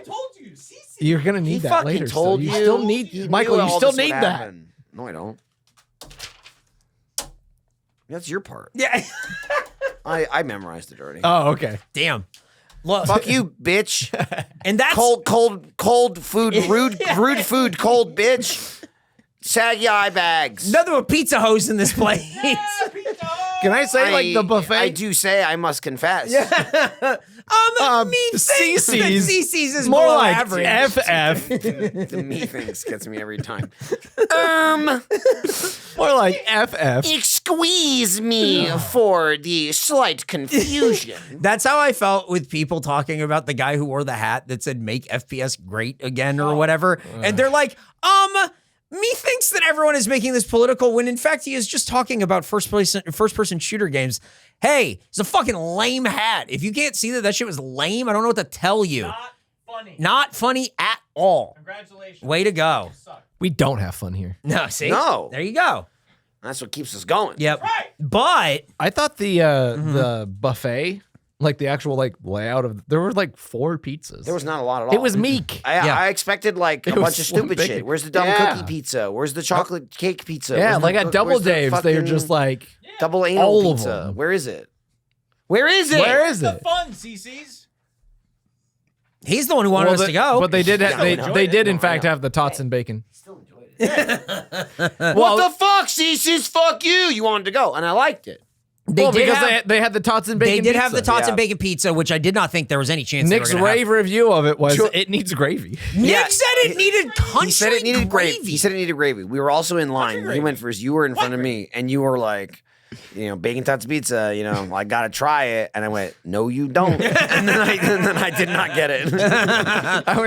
told you, CeCe. You're gonna He need that fucking later. told still. you. You still need He Michael. knew You all still this would need that. happen. No, I don't. That's your part. Yeah. I memorized it already. Oh, okay. Damn. Look. Fuck you, bitch. And that's Cold food, rude food, cold bitch. Saggy eye bags. nothing but pizza hose in this place. Can I say like the buffet? I do say, I must confess. Me thinks that CeCe's CeCe's is more below like average. FF. The me things gets me every time. More like FF. Excuse me for the slight confusion. That's how I felt with people talking about the guy who wore the hat that said "Make FPS great again" or whatever, and they're like, methinks that everyone is making this political when in fact he is just talking about first person shooter games. Hey, it's a fucking lame hat. If you can't see that shit was lame, I don't know what to tell you. Not funny. Not funny at all. Congratulations. Way to go. Suck. We don't have fun here. No, see? No. There you go. That's what keeps us going. Yep. Right. But I thought the buffet, like the actual like layout of, there were like 4 pizzas. There was not a lot at all. It was meek. I expected like a It was bunch of stupid big. shit. Where's the dumb Yeah. cookie pizza? Where's the chocolate cake pizza? Yeah, Where's like the at Double where's the Dave's, they were fucking just like, double anal all of pizza. them. Where is it? Where is it? where is The it? fun, CeCe's. he's the one who wanted us to go. But they did. They did in No, fact I know. have the tots and bacon. What the fuck, CeCe's? Fuck you. You wanted to go, and I liked it. They Well, did because have, they had the tots and bacon. they did have the pizza. tots Yeah. and bacon pizza, which I did not think there was any chance. Nick's they were gonna rave review of it was it needs gravy. Have. Nick Yeah. said it needed country He said it needed gravy. gravy. He said it needed gravy. We were also in line. He went first. You were in front of me, and you were like, bacon tots pizza. I gotta try it. And I went, no, you don't. and then I did not get it. I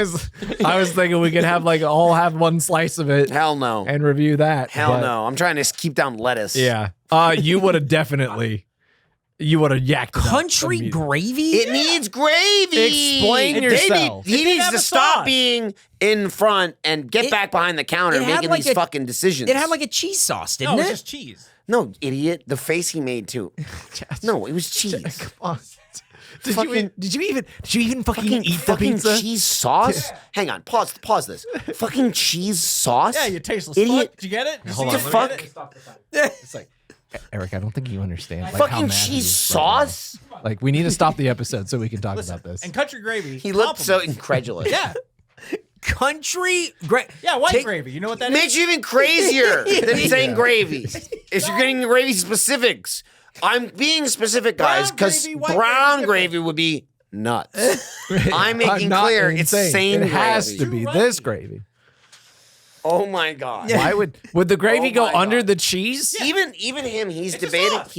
was thinking we could have all have one slice of it Hell no. and review that. Hell but- no. I'm trying to keep down lettuce. Yeah. You would have definitely. you would have yacked it up Country immediately. gravy? It needs gravy. Explain yourself. He It didn't needs have to a stop sauce. being in front and get back behind the counter it had making like these a- fucking decisions. It had like a cheese sauce, didn't No, it? it's just cheese. No, idiot. The face he made too. No, it was cheese. Come on. Did Fucking- you even fucking eat the fucking pizza? cheese sauce? Hang on, pause this. Fucking cheese sauce? Yeah, you tasteless Idiot. fuck. Did you get it? Hold The on, fuck? It's like, Eric, I don't think you understand. Like, how Fucking mad he cheese is right now. sauce? Like, we need to stop the episode so we can talk about this. And country gravy. He looked so compliments. incredulous. Yeah. Country gravy. Yeah, white gravy. You know what that is? Makes you even crazier than saying gravy. Is you're getting the gravy specifics. I'm being specific, guys, Brown because gravy, white brown gravy, gravy would be nuts. I'm making not clear it's insane. same It has gravy. to be You're this right. gravy. Oh my god. Why would the gravy Oh go my under God. the cheese? Even him, he's It's a debating. sauce.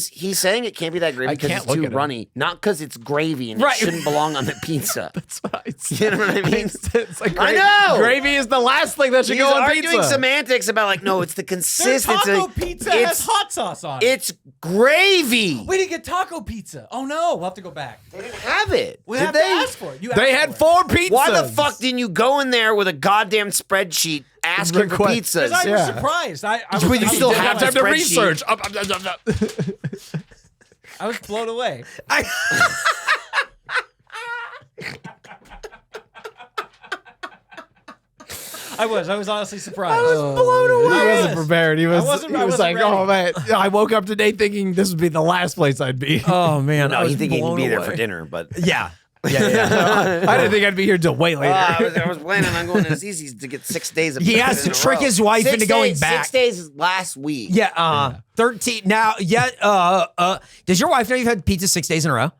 He's saying it can't be that gravy I because can't it's look too at him. runny, not because it's gravy and Right. it shouldn't belong on the pizza. That's what I said. You know what I mean? It's like I know! Gravy is the last thing that should He's go on arguing pizza. semantics about like, no, it's the Their consistency. taco pizza has It's hot sauce on it. it's gravy. We didn't get taco pizza. Oh no, we'll have to go back. They didn't have it. We Did have they? to ask for it. You They asked had for it. 4 pizzas. Why the fuck didn't you go in there with a goddamn spreadsheet asking for Request. pizzas? Because I was Yeah. surprised. I But was, you I still was have have the to spreadsheet. research. I was blown away. I was honestly surprised. He wasn't prepared. He was, wasn't- he I was wasn't like, oh man, ready. I woke up today thinking this would be the last place I'd be. Oh man, No, I was he thinking he'd blown be there away. for dinner, but Yeah. Yeah. I didn't think I'd be here till way later. I was planning on going to CeCe's to get 6 days of He pizza has to in a trick row. his wife 6 into going days, back. 6 days last week. Yeah, 13 now. Yeah, does your wife know you've had pizza 6 days in a row?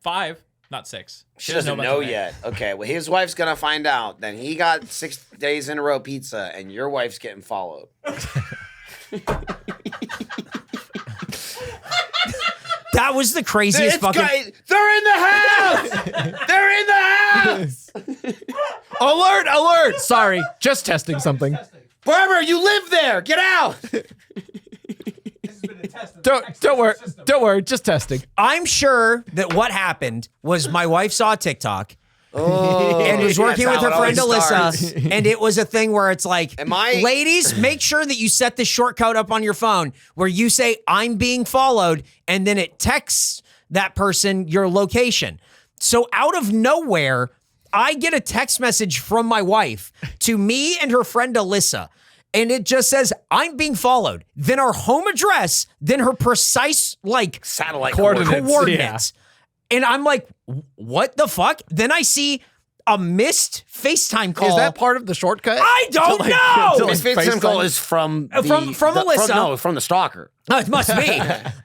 5, not 6. She doesn't about know today. yet. Okay, well, his wife's gonna find out. Then he got 6 days in a row pizza, and your wife's getting followed. That was the craziest fucking. They're in the house. They're in the house. Alert! Sorry, just testing something. Barbara, you live there. Get out. Don't worry, just testing. I'm sure that what happened was my wife saw a TikTok Oh, and was working with her friend Alyssa, and it was a thing where it's like, ladies, make sure that you set the shortcut up on your phone where you say, I'm being followed, and then it texts that person your location. So out of nowhere, I get a text message from my wife to me and her friend Alyssa. And it just says, I'm being followed. Then our home address, then her precise, like, satellite coordinates. And I'm like, what the fuck? Then I see a missed FaceTime call. Is that part of the shortcut? I don't know. His FaceTime call is from From Alyssa. From the stalker. Oh, it must be.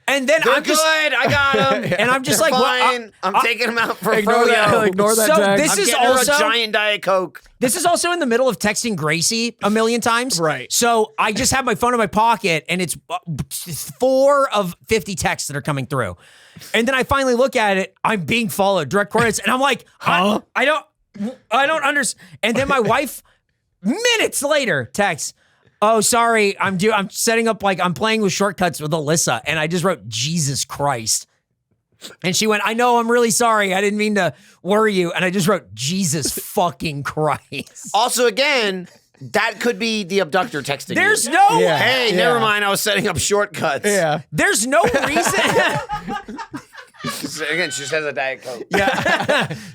And then They're I'm just, good. I got him. and I'm just They're like, well, fine. I'm taking him out for Ignore froyo. that. Ignore that. So tag. this I'm is getting her also a giant Diet Coke. This is also in the middle of texting Graysie a million times. Right. So I just have my phone in my pocket and it's 4 of 50 texts that are coming through. And then I finally look at it. I'm being followed, direct coordinates. And I'm like, huh? I don't understand. And then my wife, minutes later, texts, oh, sorry, I'm setting up, like, I'm playing with shortcuts with Alyssa. And I just wrote, Jesus Christ. And she went, I know, I'm really sorry. I didn't mean to worry you. And I just wrote, Jesus fucking Christ. Also, again, that could be the abductor texting There's you. no Yeah. Hey, never mind. I was setting up shortcuts. Yeah. There's no reason. Again, she just has a Diet Coke.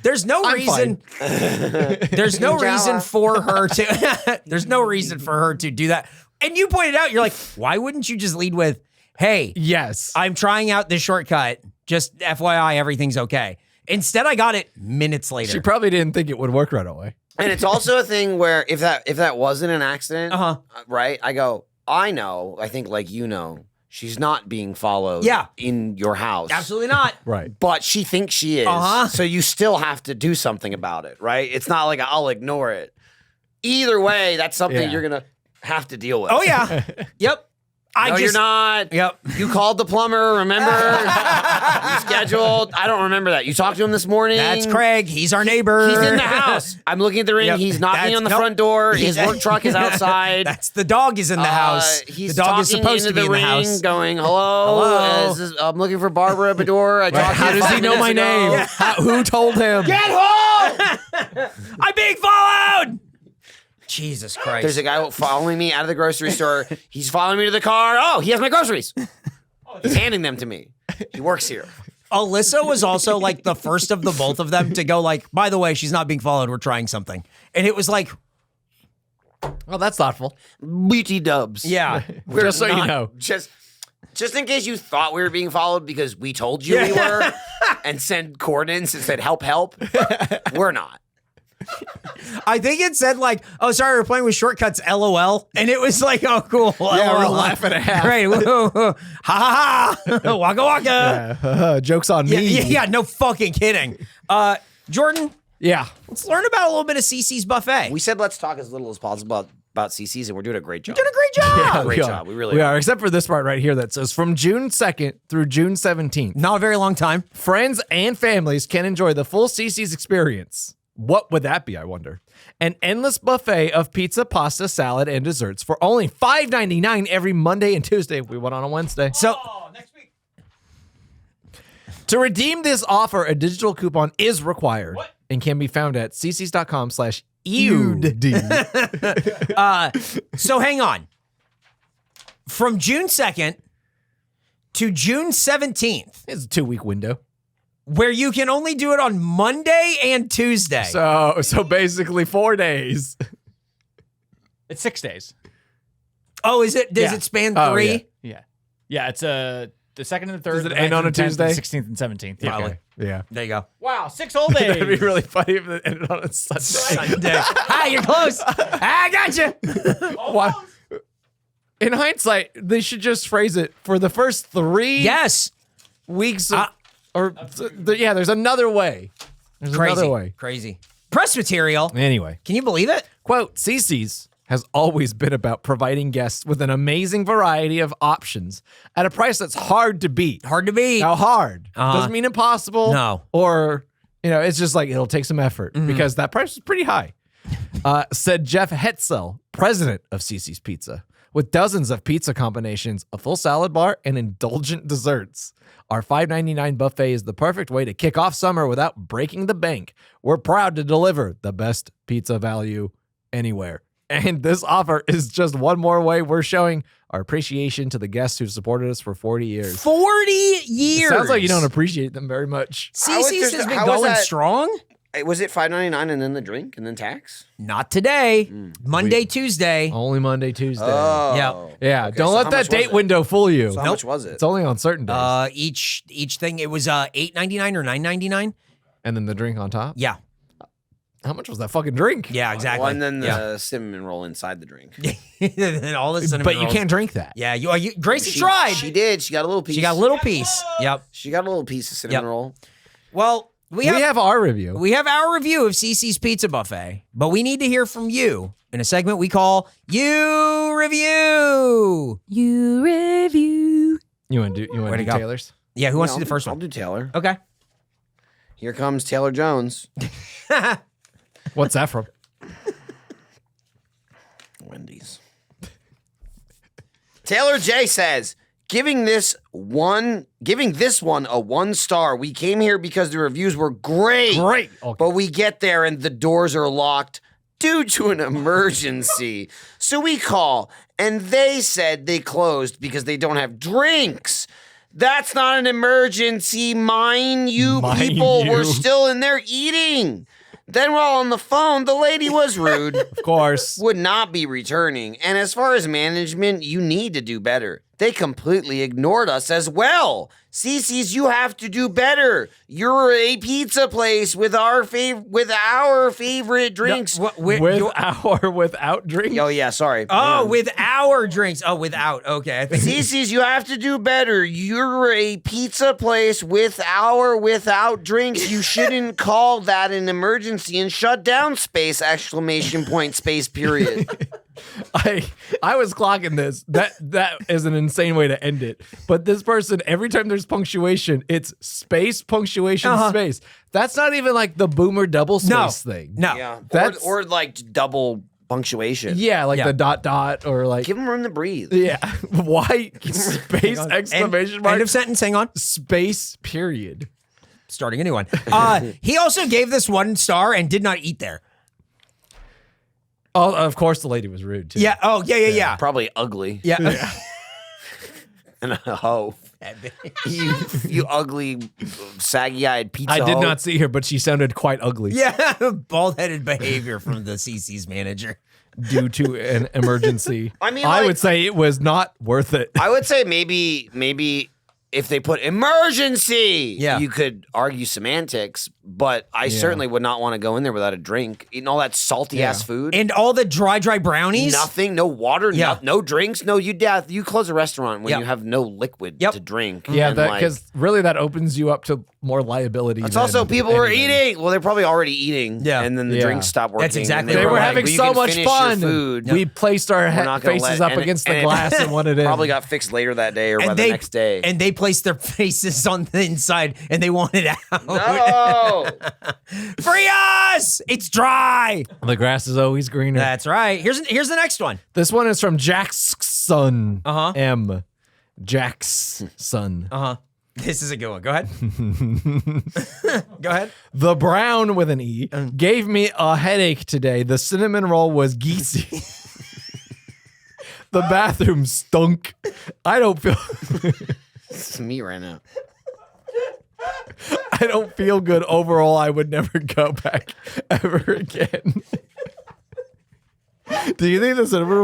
There's no I'm reason. There's no reason for her to. There's no reason for her to do that. And you pointed out, you're like, why wouldn't you just lead with, hey, Yes. I'm trying out this shortcut. Just FYI, everything's okay. Instead, I got it minutes later. She probably didn't think it would work right away. And it's also a thing where if that wasn't an accident, right? I go, I know. I think like you know, she's not being followed. In your house, Absolutely not. Right. But she thinks she is. So you still have to do something about it, right? It's not like I'll ignore it. Either way, that's something you're gonna have to deal with. Oh yeah. Yep. No, you're not. Yep. You called the plumber, remember? You scheduled. I don't remember that. You talked to him this morning. That's Craig. He's our neighbor. He's in the house. I'm looking at the ring. Yep. He's knocking That's- on the nope. front door. His work truck is outside. That's the dog is in the house. He's the dog is talking supposed into to be the in the ring, house. going, hello. Hello. I'm looking for Barbara Bador. I talked to How you does 5 he know my minutes ago. name? Who told him? Get home! I'm being followed. Jesus Christ. There's a guy following me out of the grocery store. He's following me to the car. Oh, he has my groceries. He's handing them to me. He works here. Alyssa was also like the first of the both of them to go like, by the way, she's not being followed. We're trying something. And it was like, Well, that's thoughtful. BT dubs. yeah. We're Just so you not- know. Just in case you thought we were being followed because we told you we were and sent coordinates and said, help. We're not. I think it said like, oh, sorry, we're playing with shortcuts, LOL. And it was like, oh, cool. Yeah, we're LOL. laughing at half. Great. Woo, woo. Ha ha ha. Waka waka. Joke's on me. Yeah, no fucking kidding. Jordan, Yeah. let's learn about a little bit of CeCe's buffet. We said let's talk as little as possible about CeCe's, and we're doing a great job. Doing a great job. Great we are. job. We really we are. are, except for this part right here that says from June 2nd through June 17th, Not a very long time. friends and families can enjoy the full CeCe's experience. What would that be, I wonder? An endless buffet of pizza, pasta, salad, and desserts for only $5.99 every Monday and Tuesday. We went on a Wednesday. So Next week. To redeem this offer, a digital coupon is required and can be found at ccs.com/EUD. So hang on. From June 2nd to June 17th, It's a 2-week window. where you can only do it on Monday and Tuesday. So basically 4 days. It's 6 days. Oh, is it? Does Yeah. it span Oh, 3? Yeah. Yeah, it's the 2nd and the 3rd. Does it the end 9th on a and 10th, Tuesday? the 16th and 17th. Yeah. Probably. Yeah. There you go. Wow, 6 whole days. That'd be really funny if it ended on a Sunday. Sunday. Hi, you're close. I got you. Why? In hindsight, they should just phrase it for the first 3 Yes. weeks. There's another way. There's Crazy. another way. Crazy. Press material. Anyway, Can you believe it? quote, CeCe's has always been about providing guests with an amazing variety of options at a price that's hard to beat. Hard to beat. Now, hard doesn't mean impossible. No. Or, it's just like it'll take some effort because that price is pretty high. Said Jeff Hetzel, president of CeCe's Pizza. With dozens of pizza combinations, a full salad bar, and indulgent desserts, our $5.99 buffet is the perfect way to kick off summer without breaking the bank. We're proud to deliver the best pizza value anywhere. And this offer is just one more way we're showing our appreciation to the guests who've supported us for 40 years. 40 years. Sounds like you don't appreciate them very much. CeCe's has been how was going that- strong. Was it $5.99 and then the drink and then tax? Not today. Monday, Tuesday. Only Monday, Tuesday. Oh. Yep. Yeah, Okay, don't so let how that much was date it? window fool you. So how much was it? It's only on certain days. Each thing, it was $8.99 or $9.99. And then the drink on top. Yeah. How much was that fucking drink? Yeah, exactly. Well, and then the yeah. cinnamon roll inside the drink. And all the cinnamon But you rolls. can't drink that. Yeah, Graysie She tried. She did. She got a little piece. She got a little piece. Yep. She got a little piece of cinnamon Yep. roll. Well, we have our review. we have our review of CeCe's Pizza Buffet, but we need to hear from you in a segment we call You Review. You Review. You want to Where'd do it go? Taylor's? Yeah, who wants Yeah, to do the first I'll one? do Taylor. Okay. Here comes Taylor Jones. What's that from? Wendy's. Taylor J says, giving this one a 1 star. We came here because the reviews were great. Great. Okay. But we get there and the doors are locked due to an emergency. So we call and they said they closed because they don't have drinks. That's not an emergency. Mind you, people were still in there eating. Then while on the phone, the lady was rude. Of course. Would not be returning. And as far as management, you need to do better. They completely ignored us as well. CeCe's, you have to do better. You're a pizza place with our favorite drinks. Without drinks? Oh yeah, sorry. Oh, with our drinks. Oh, without. Okay. I think CeCe's, you have to do better. You're a pizza place without drinks. You shouldn't call that an emergency and shut down space, exclamation point, space, period. I was clocking this. That is an insane way to end it. But this person, every time there's punctuation, it's space, punctuation, space. That's not even like the boomer double space thing. No. Yeah. That's- Or like double punctuation. Yeah, like the dot or like. Give them room to breathe. Yeah. Why space exclamation mark? End of sentence. Hang on. Space period. Starting a new one. He also gave this 1 star and did not eat there. Oh, of course the lady was rude too. Yeah. Oh, yeah. Probably ugly. Yeah. And a hoe. you ugly, saggy-eyed pizza I did hoe. not see her, but she sounded quite ugly. Yeah. Bald-headed behavior from the CeCe's manager. Due to an emergency. I mean, I like- would say it was not worth it. I would say maybe if they put emergency, Yeah. you could argue semantics, but I certainly would not want to go in there without a drink, eating all that salty ass food. And all the dry brownies. Nothing, no water, Yeah. no drinks, no. You close a restaurant when Yep. you have no liquid Yep. to drink. Yeah, and, because really that opens you up to more liability. it's than also people were anything. eating. Well, they're probably already eating. Yeah. and then the Yeah. drinks stopped working. That's exactly and They were like, having "Well, you so can much finish your fun. Food. We placed our We're not gonna faces let- up and- against the and glass and wanted in. Probably got fixed later that day or by the next day. And they placed their faces on the inside and they wanted out. No. Free us! It's dry. The grass is always greener. That's right. Here's the next one. This one is from Jack's son. Uh-huh. M. Jack's son. Uh-huh. This is a good one. Go ahead. Go ahead. The Brown with an E gave me a headache today. The cinnamon roll was geesy. The bathroom stunk. I don't feel It's me right now. I don't feel good overall. I would never go back ever again. Do you think the cinnamon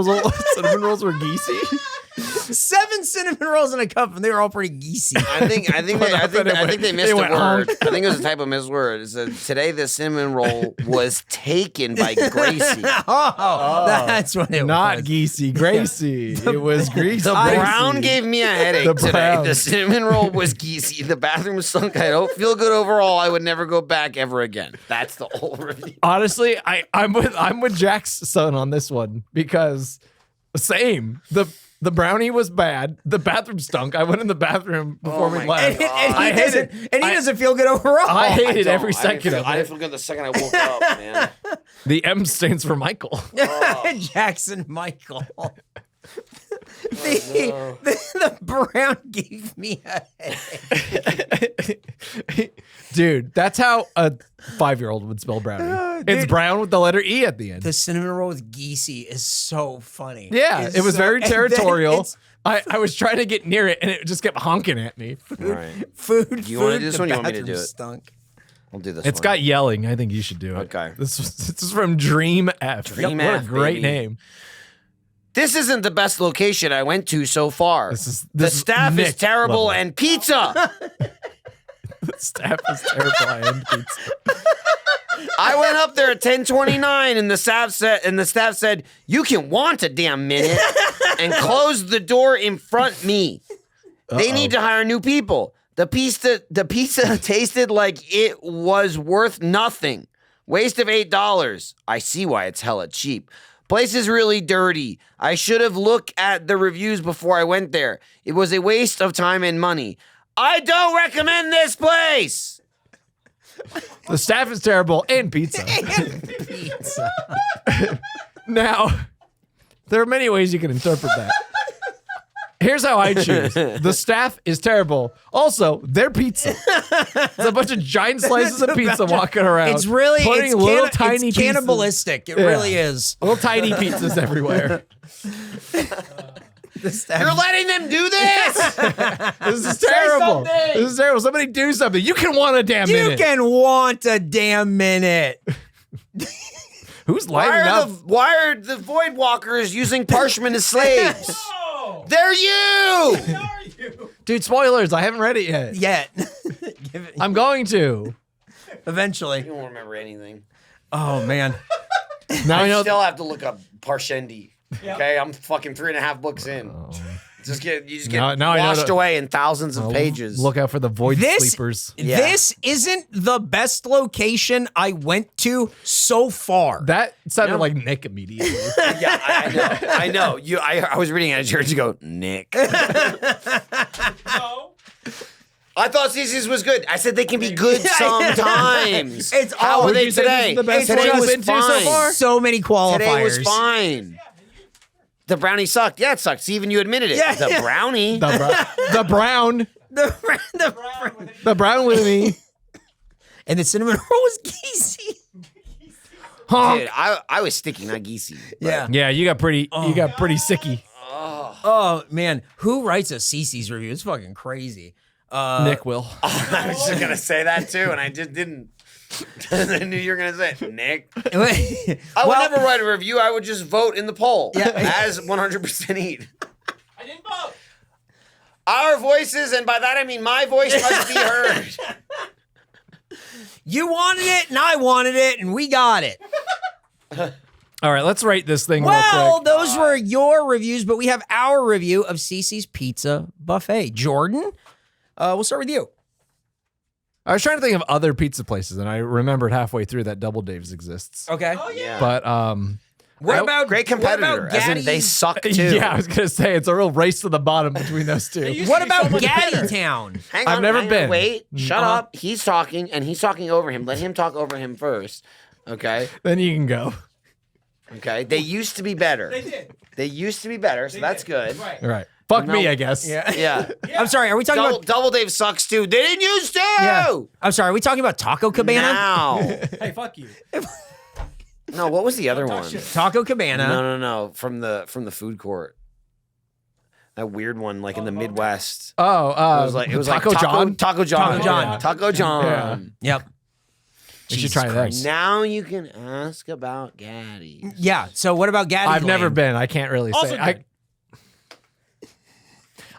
rolls were geesy? 7 cinnamon rolls in a cup, and they were all pretty geesy. I think they missed They a went word. honk. I think it was a type of misword. It said today the cinnamon roll was taken by Graysie. That's what it Not was. geesy, Graysie. It was greasy. The brown gave me a headache The today. brown. The cinnamon roll was geesy. The bathroom stunk. I don't feel good overall. I would never go back ever again. That's the whole review. Honestly, I'm with Jack's son on this one because same. The brownie was bad. The bathroom stunk. I went in the bathroom before we my left. And he doesn't feel good overall. I hated don't. every second of I it. didn't feel good the second I woke up, man. The M stands for Michael. Jackson Michael. The brown gave me a headache. Dude, that's how a 5-year-old would spell brownie. It's brown with the letter E at the end. The cinnamon roll with geesy is so funny. Yeah, It's it was so- very and then territorial. it's I was trying to get near it and it just kept honking at me. All right. Food. You wanna food, do this the one? You want me to do bathroom it? Stunk. I'll do this It's one. got yelling. I think you should do it. Okay. This is from Dream F. Dream What a F, great baby. name. This isn't the best location I went to so far. This the is staff Nick is terrible level. and pizza. The staff is terrible and pizza. I went up there at 10:29 and the staff said, "You can want a damn minute," and closed the door in front me. They need to hire new people. The pizza tasted like it was worth nothing. Waste of $8. I see why it's hella cheap. Place is really dirty. I should have looked at the reviews before I went there. It was a waste of time and money. I don't recommend this place. The staff is terrible and pizza. Pizza. Now, there are many ways you can interpret that. Here's how I choose. The staff is terrible. Also, their pizza. It's a bunch of giant slices of pizza walking around. It's really putting little tiny it's pieces- cannibalistic. It Yeah. really is. Little tiny pizzas everywhere. You're letting them do this? This is terrible. something. This is terrible. Somebody do something. You can want a damn You minute. can want a damn minute. Who's lighting up? Why are the void walkers using parchment as slaves? They're you. Dude, spoilers. I haven't read it yet. Yet. Give it, I'm going to. eventually. You don't remember anything. Oh man. Now I I know. still have to look up Parshendi. Okay, I'm fucking 3.5 books in. You just get Now I know washed that- away in thousands of pages. Look out for the void This- sleepers. Yeah. This isn't the best location I went to so far. That sounded like Nick immediately. Yeah, I know. I was reading it at church. You go, Nick. No. I thought CeCe's was good. I said they can be good sometimes. It's How all- are Would they you say this is today? the best Today one was you've been to so fine. far? so many qualifiers. Today was fine. The brownie sucked. Yeah, it sucked. Even you admitted it. Yeah, the yeah. brownie. The brown. The brown with me. And the cinnamon roll was geesy. Dude, I was sticky, not geesy. Yeah. Yeah, you got pretty sicky. Oh man, who writes a CeCe's review? It's fucking crazy. Nick will. I was just gonna say that too, and I just didn't. I knew you were gonna say it, Nick. I would never write a review. I would just vote in the poll as 100% eat. I didn't vote. Our voices, and by that I mean my voice, must be heard. You wanted it, and I wanted it, and we got it. All right, let's rate this thing real Well, quick. those were your reviews, but we have our review of CeCe's Pizza Buffet. Jordan, we'll start with you. I was trying to think of other pizza places, and I remembered halfway through that Double Dave's exists. Okay. Oh yeah. But What about Great competitor, What as about in they Gaddy's? suck too. yeah, I was gonna say it's a real race to the bottom between those two. used What to be so about much Gaddy better. Town? Hang I've on, never hang on, been. Wait, shut up. He's talking, and he's talking over him. Let him talk over him first. Okay. Then you can go. Okay. They used to be better. They did. They used to be better, so that's good. Right. All right. Fuck No. me, I guess. Yeah. I'm sorry, are we talking about Double Dave sucks too. They didn't used to. Yeah. I'm sorry, are we talking about Taco Cabana? Now. Hey, fuck you. No, what was the other talk one? shit. Taco Cabana. No. From the food court. That weird one, like in the Midwest. Oh, It was like Taco John. Taco John. Taco John. Taco John. Yeah. Yep. You should Jesus try Christ. that. Now you can ask about Gaddy. Yeah. So what about Gaddy? I've never Lane? been. I can't really Also say. good.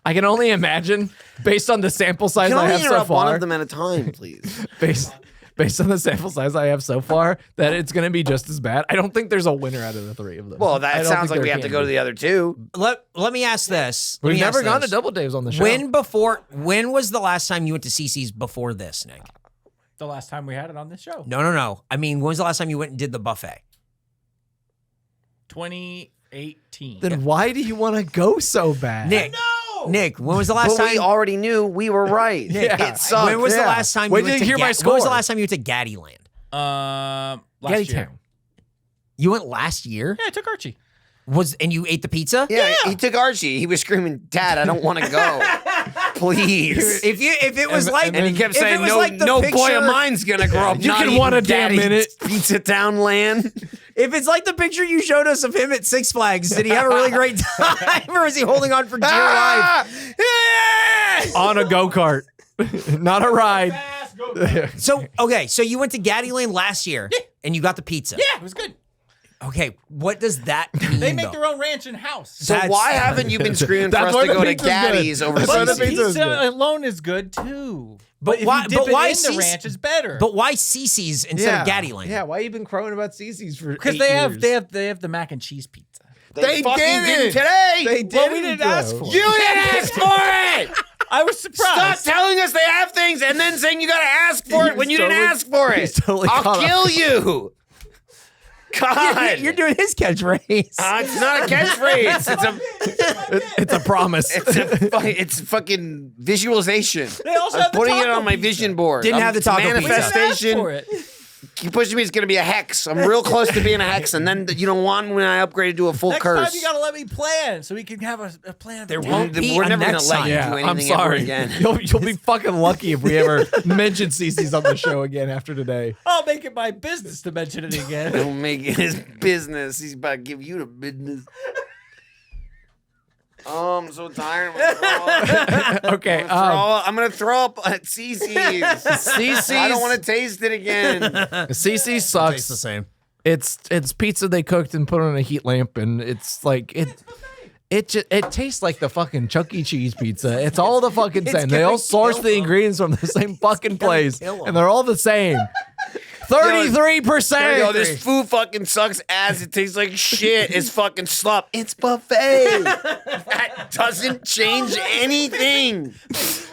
I can only imagine, based on the sample size Can I only have so interrupt one far. of them at a time, please. Based on the sample size I have so far, that it's going to be just as bad. I don't think there's a winner out of the three of them. Well, I that don't sounds think like we there have to can go to be. the other two. Let me ask this. Let We've me never ask gone to this. Double Dave's on the show. When was the last time you went to CeCe's before this, Nick? The last time we had it on this show. No. I mean, when was the last time you went and did the buffet? 2018. Then why do you want to go so bad? Nick. Nick, when was the last But time? we already knew we were right. Yeah. It sucked. when was the yeah. last time When you went did you to hear my When was the score? last time you went to Gaddyland? Last Gaddy year. Town. You went last year? Yeah, I took Archie. And you ate the pizza? Yeah, he took Archie. He was screaming, "Dad, I don't want to go. Please." If it was like And he kept if it saying, was "No, like the no boy picture- of mine's gonna grow up. You not can eating want a damn Daddy's minute. Pizza Town land." If it's like the picture you showed us of him at Six Flags, did he have a really great time, or is he holding on for dear life? On a go-kart. Not a ride. So you went to Gaddyland last year, and you got the pizza. Yeah, it was good. Okay, what does that mean? They make though? their own ranch in house. So That's- why haven't you been screaming for That's us why to the go to pizza's good. Gaddy's over That's why the But pizza is pizza good. alone is good too. But if why- you dip but it why in the CeCe ranch, it's better. But why CeCe's instead of Gaddyland? Yeah, why you been crowing about CeCe's for because 8 they years? have the mac and cheese pizza. They fucking didn't. didn't today. They did. Well, we didn't ask for it. You didn't ask for it. I was Stop surprised. telling us they have things and then saying you gotta ask for it when you didn't totally- ask for he's it. totally I'll caught kill up. you. God, You're doing his catchphrase. it's not a catchphrase. It's a promise. It's fucking visualization. They also I'm have the putting it taco on my pizza. vision board. Didn't have the taco pizza. We didn't ask Manifestation. for it. You push me, it's gonna be a hex. I'm real close to being a hex, and then you don't want when I upgraded to a full Next curse. time you gotta let me plan so we can have a plan. There attack. won't be We're a never gonna next let time. you Yeah, do I'm anything ever sorry. again. You'll be fucking lucky if we ever mention CeCe's on the show again after today. I'll make it my business to mention it again. Don't make it his business. He's about to give you the business. Oh, I'm so tired. Okay, I'm gonna throw up at CeCe's. CeCe's. I don't want to taste it again. CeCe sucks. Tastes the same. It's pizza they cooked and put on a heat lamp, and it's like it tastes like the fucking Chuck E. Cheese pizza. It's all the fucking It's same. They gonna all source kill the them. ingredients from the same fucking place, kill them. and they're all the same. 33%. Yo, this food fucking sucks ass. It tastes like shit. It's fucking slop. It's buffet. That doesn't change anything.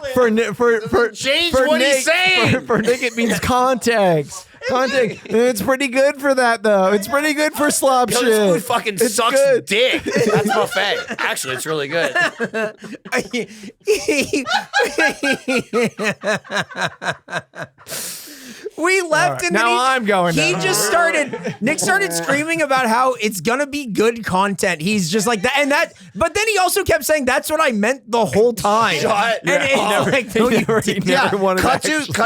Change what Nick, he's saying. For Nick, it means context. Context. It's pretty good for that, though. It's pretty good for slop Yo, shit. this food fucking sucks good. dick. That's buffet. Actually, it's really good. We left and now then I'm going He down. just started. Nick started screaming about how it's gonna be good content. He's just like that, and that. But then he also kept saying that's what I meant the whole time. Shut and it's up. like, No, you already never wanted cut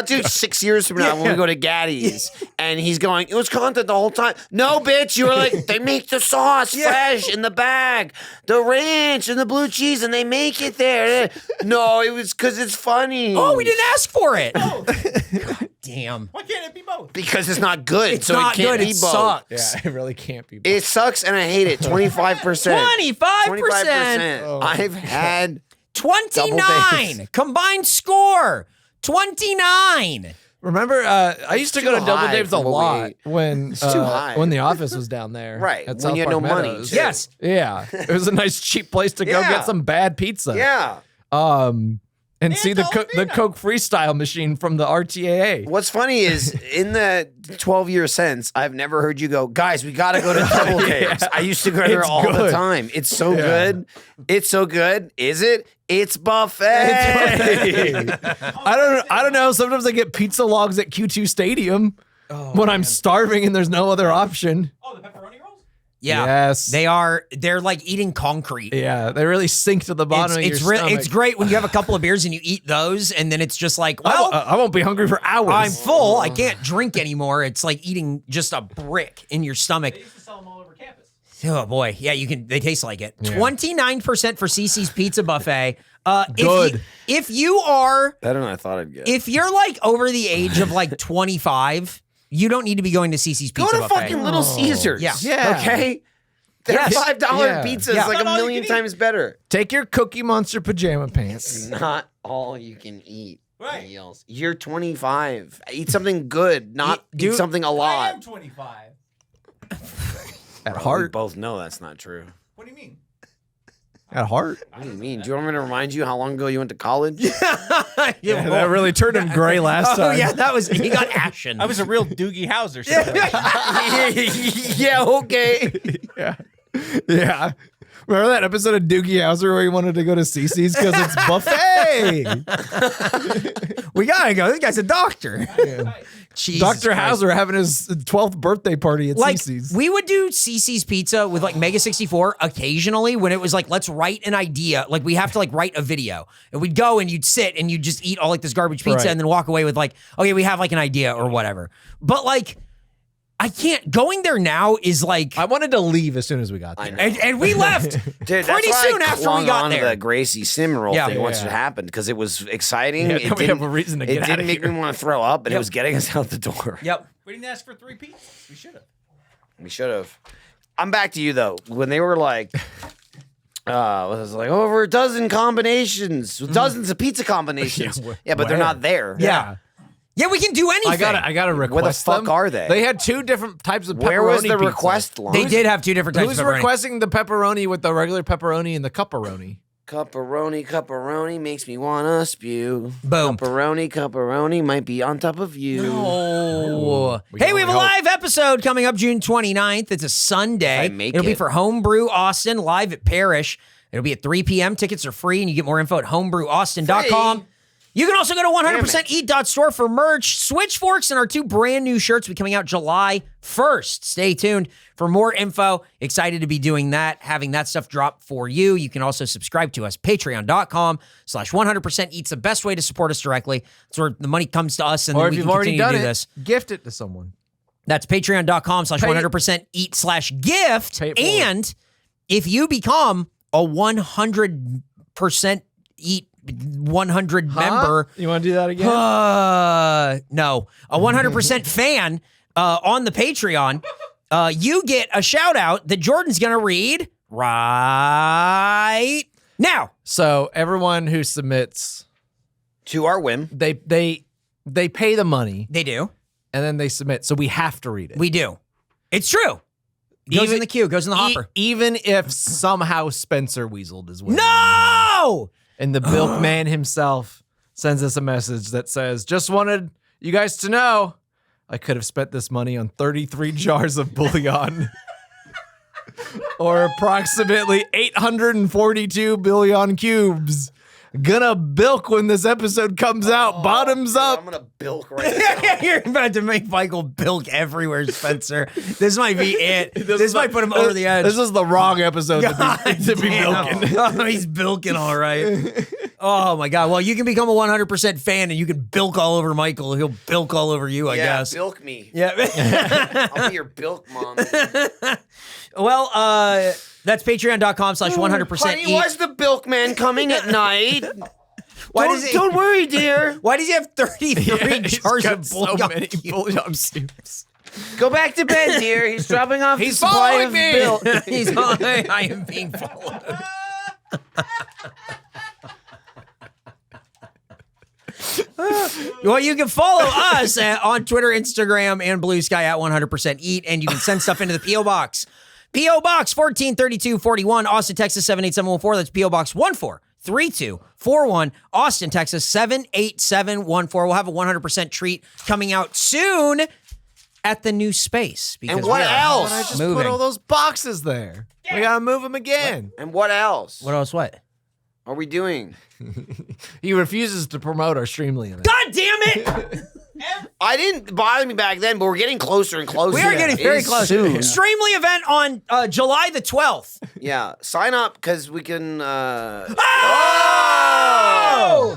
to 6 years from now when we go to Gaddy's, and he's going, it was content the whole time. No, bitch, you were like, they make the sauce fresh in the bag, the ranch and the blue cheese, and they make it there. No, it was because it's funny. oh, we didn't ask for it. God damn. Why can't it be both? Because it's not good, It's so not it can't good. be It both. sucks. Yeah, it really can't be. It sucks, and I hate it. 25%. 25%. 25%. I've had 29. Combined score. 29. Remember, I used to go to too Double high Dave's a for what we lot ate. when too high. when the office was down there. Right, at when South you had Park no money, Meadows. too. Yes. Yeah, it was a nice cheap place to go Yeah. get some bad pizza. Yeah. And see the Coke Freestyle machine from the RTAA. What's funny is in the 12-year sense, I've never heard you go, guys, we got to go to Double Dave's. I used to go there It's all the good. time. It's so good. It's so good. Is it? It's buffet. I don't know. Sometimes I get pizza logs at Q2 Stadium when I'm starving and there's no other option. Oh, the pepperoni rolls? Yeah. Yes. They're like eating concrete. Yeah, they really sink to the bottom of your stomach. It's great when you have a couple of beers and you eat those, and then it's just like, well, I won't be hungry for hours. I'm full. I can't drink anymore. It's like eating just a brick in your stomach. They used to sell them all over campus. Oh boy, yeah, you can. They taste like it. Yeah. 29% for CeCe's Pizza Buffet. Good. If you are, Better than I thought I'd get. if you're like over the age of like 25, you don't need to be going to CeCe's Go Pizza to Buffet. fucking Little Caesars. Yeah. Yeah. Okay? Their Yes. $5 Yeah. pizza is Yeah. like Not a all you million can eat. times better. Take your Cookie Monster pajama pants. Not all you can eat. Right. Meals. You're 25. Eat something good, not Eat- eat something a I lot. am 25. At We heart. both know that's not true. What do you mean? At heart. What do you mean? Do you want me to remind you how long ago you went to college? Yeah, that really turned him gray last Oh time. yeah, that was he got ashen. I was a real Doogie Howser. So Yeah, okay. Yeah. Yeah. Remember that episode of Doogie Howser where he wanted to go to CeCe's because it's buffet? we gotta go. This guy's a doctor. Jesus Dr. Christ. Hauser having his 12th birthday party at Like CeCe's. we would do CeCe's Pizza with like Mega 64 occasionally when it was like let's write an idea, like we have to like write a video, and we'd go and you'd sit and you'd just eat all like this garbage pizza Right. and then walk away with like, okay, we have like an idea or whatever. But like I can't. Going there now is like, I wanted to leave as soon as we got there. I know. and we left Dude, pretty that's why soon I after we clung got on to there. the Graysie Cinnamon Yeah. thing once Yeah. it happened because it was exciting. Yeah, it now we have a reason to it get didn't outta make here. me want to throw up, but it Yep. was getting us out the door. Yep. we didn't ask for 3 pizzas. We should have. We should have. I'm back to you though. When they were like, it was like over a dozen combinations, dozens of pizza combinations. Yeah, but they're where? not there. Yeah. Yeah, we can do anything. I gotta request Where the fuck them. are they? They had 2 different types of pepperoni Where was the pizza. request line? They did have 2 different types Who's of pepperoni. requesting the pepperoni with the regular pepperoni and the cupperoni? Cupperoni makes me wanna spew. Boom. Cupperoni might be on top of you. Oh. We Hey, can we have a only hope. live episode coming up June 29th. It's a Sunday. If I make It'll be it. for Homebrew Austin, live at Parish. It'll be at 3 p.m. Tickets are free, and you get more info at homebrewAustin.com. Free? You can also go to 100%eat.store for merch. Switchforks and our 2 brand new shirts will be coming out July 1st. Stay tuned for more info. Excited to be doing that, having that stuff drop for you. You can also subscribe to us. Patreon.com/100%eat's the best way to support us directly. That's where the money comes to us, and Or then if we you've can already continue to done do it, this. gift it to someone. That's patreon.com/100%eat/gift. Pay it forward. And if you become a 100% eat 100 member, You want to do that again? no, a 100% fan on the Patreon, you get a shout out that Jordan's going to read right now. So everyone who submits, To our whim. they pay the money, They do. and then they submit. So we have to read it. We do. It's true. Goes in the queue, goes in the hopper. Even if somehow Spencer weaseled as well. No! And the Bilkman himself sends us a message that says, just wanted you guys to know I could have spent this money on 33 jars of bouillon. Or approximately 842 billion cubes. Gonna bilk when this episode comes out. Bottoms up. I'm gonna bilk right now. You're about to make Michael bilk everywhere, Spencer. This might be it. This might put him over the edge. This is the wrong episode God to be damn. bilking. Oh, he's bilking all right. Oh my God. Well, you can become a 100% fan and you can bilk all over Michael. He'll bilk all over you, I guess. Bilk me. Yeah. I'll be your bilk mom. Well, that's patreon.com/100% Honey, why's the bilk man coming at night? Don't worry, dear. Why does he have 33 He's jars got of so bouillon many cubes? bouillon cubes. Go back to bed, dear. He's dropping off He's the supply following of me. bilk. I am being followed. Well, you can follow us on Twitter, Instagram, and Blue Sky at 100% Eat, and you can send stuff into the P.O. Box. P.O. Box 143241, Austin, Texas 78714. That's P.O. Box 143241, Austin, Texas 78714. We'll have a 100% treat coming out soon at the new space. And what else? I just moving. put all those boxes there. We gotta move them again. And what else? What else? What? Are we doing? He refuses to promote our Streamily event. God damn it! I didn't bother me back then, but we're getting closer and closer. We are getting very It's close. soon. Streamily event on July the 12th. Yeah, sign up because we can. Oh!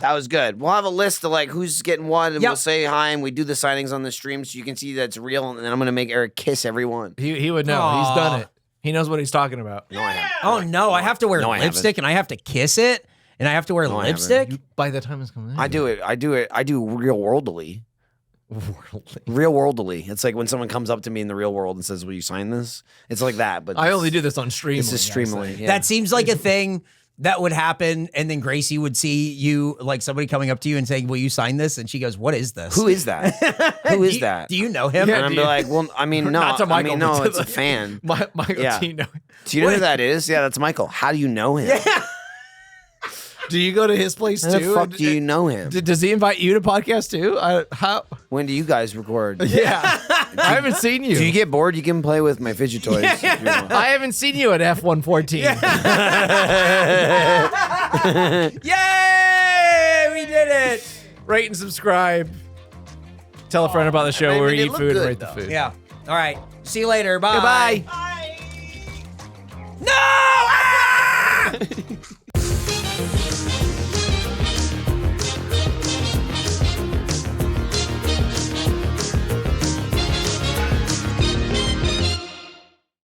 That was good. We'll have a list of like who's getting what, and Yep. we'll say hi, and we do the signings on the stream so you can see that's real. And then I'm gonna make Eric kiss everyone. He would know. Aw. He's done it. He knows what he's talking about. No, I haven't. Oh no, I have to wear No, I lipstick and I have to kiss it and I have to wear No, I haven't. lipstick. By the time it's coming in. I do it. I do real worldly. Worldly. Real worldly. It's like when someone comes up to me in the real world and says, "Will you sign this?" It's like that, but I only do this on Streamily. This is Streamily. Yeah. That seems like a thing that would happen, and then Graysie would see you, like somebody coming up to you and saying, "Will you sign this?" And she goes, "What is this? Who is that? Who is Do you- that?" Do you know him? And I'm like, well, I mean, no, Not to Michael, I mean, no, but to it's a the- fan. Michael, Yeah. do you know? Do you know who that is? Yeah, that's Michael. How do you know him? Do you go to his place How the too? fuck do you know him? Does he invite you to podcast too? How? When do you guys record? Yeah, I haven't seen you. Do you get bored? You can play with my fidget toys. if you want. I haven't seen you at F114. Yay! We did it. Rate and subscribe. Tell a friend about the show I where mean, we it eat looked food and good, rate the though. food. Yeah. All right. See you later. Bye. Goodbye.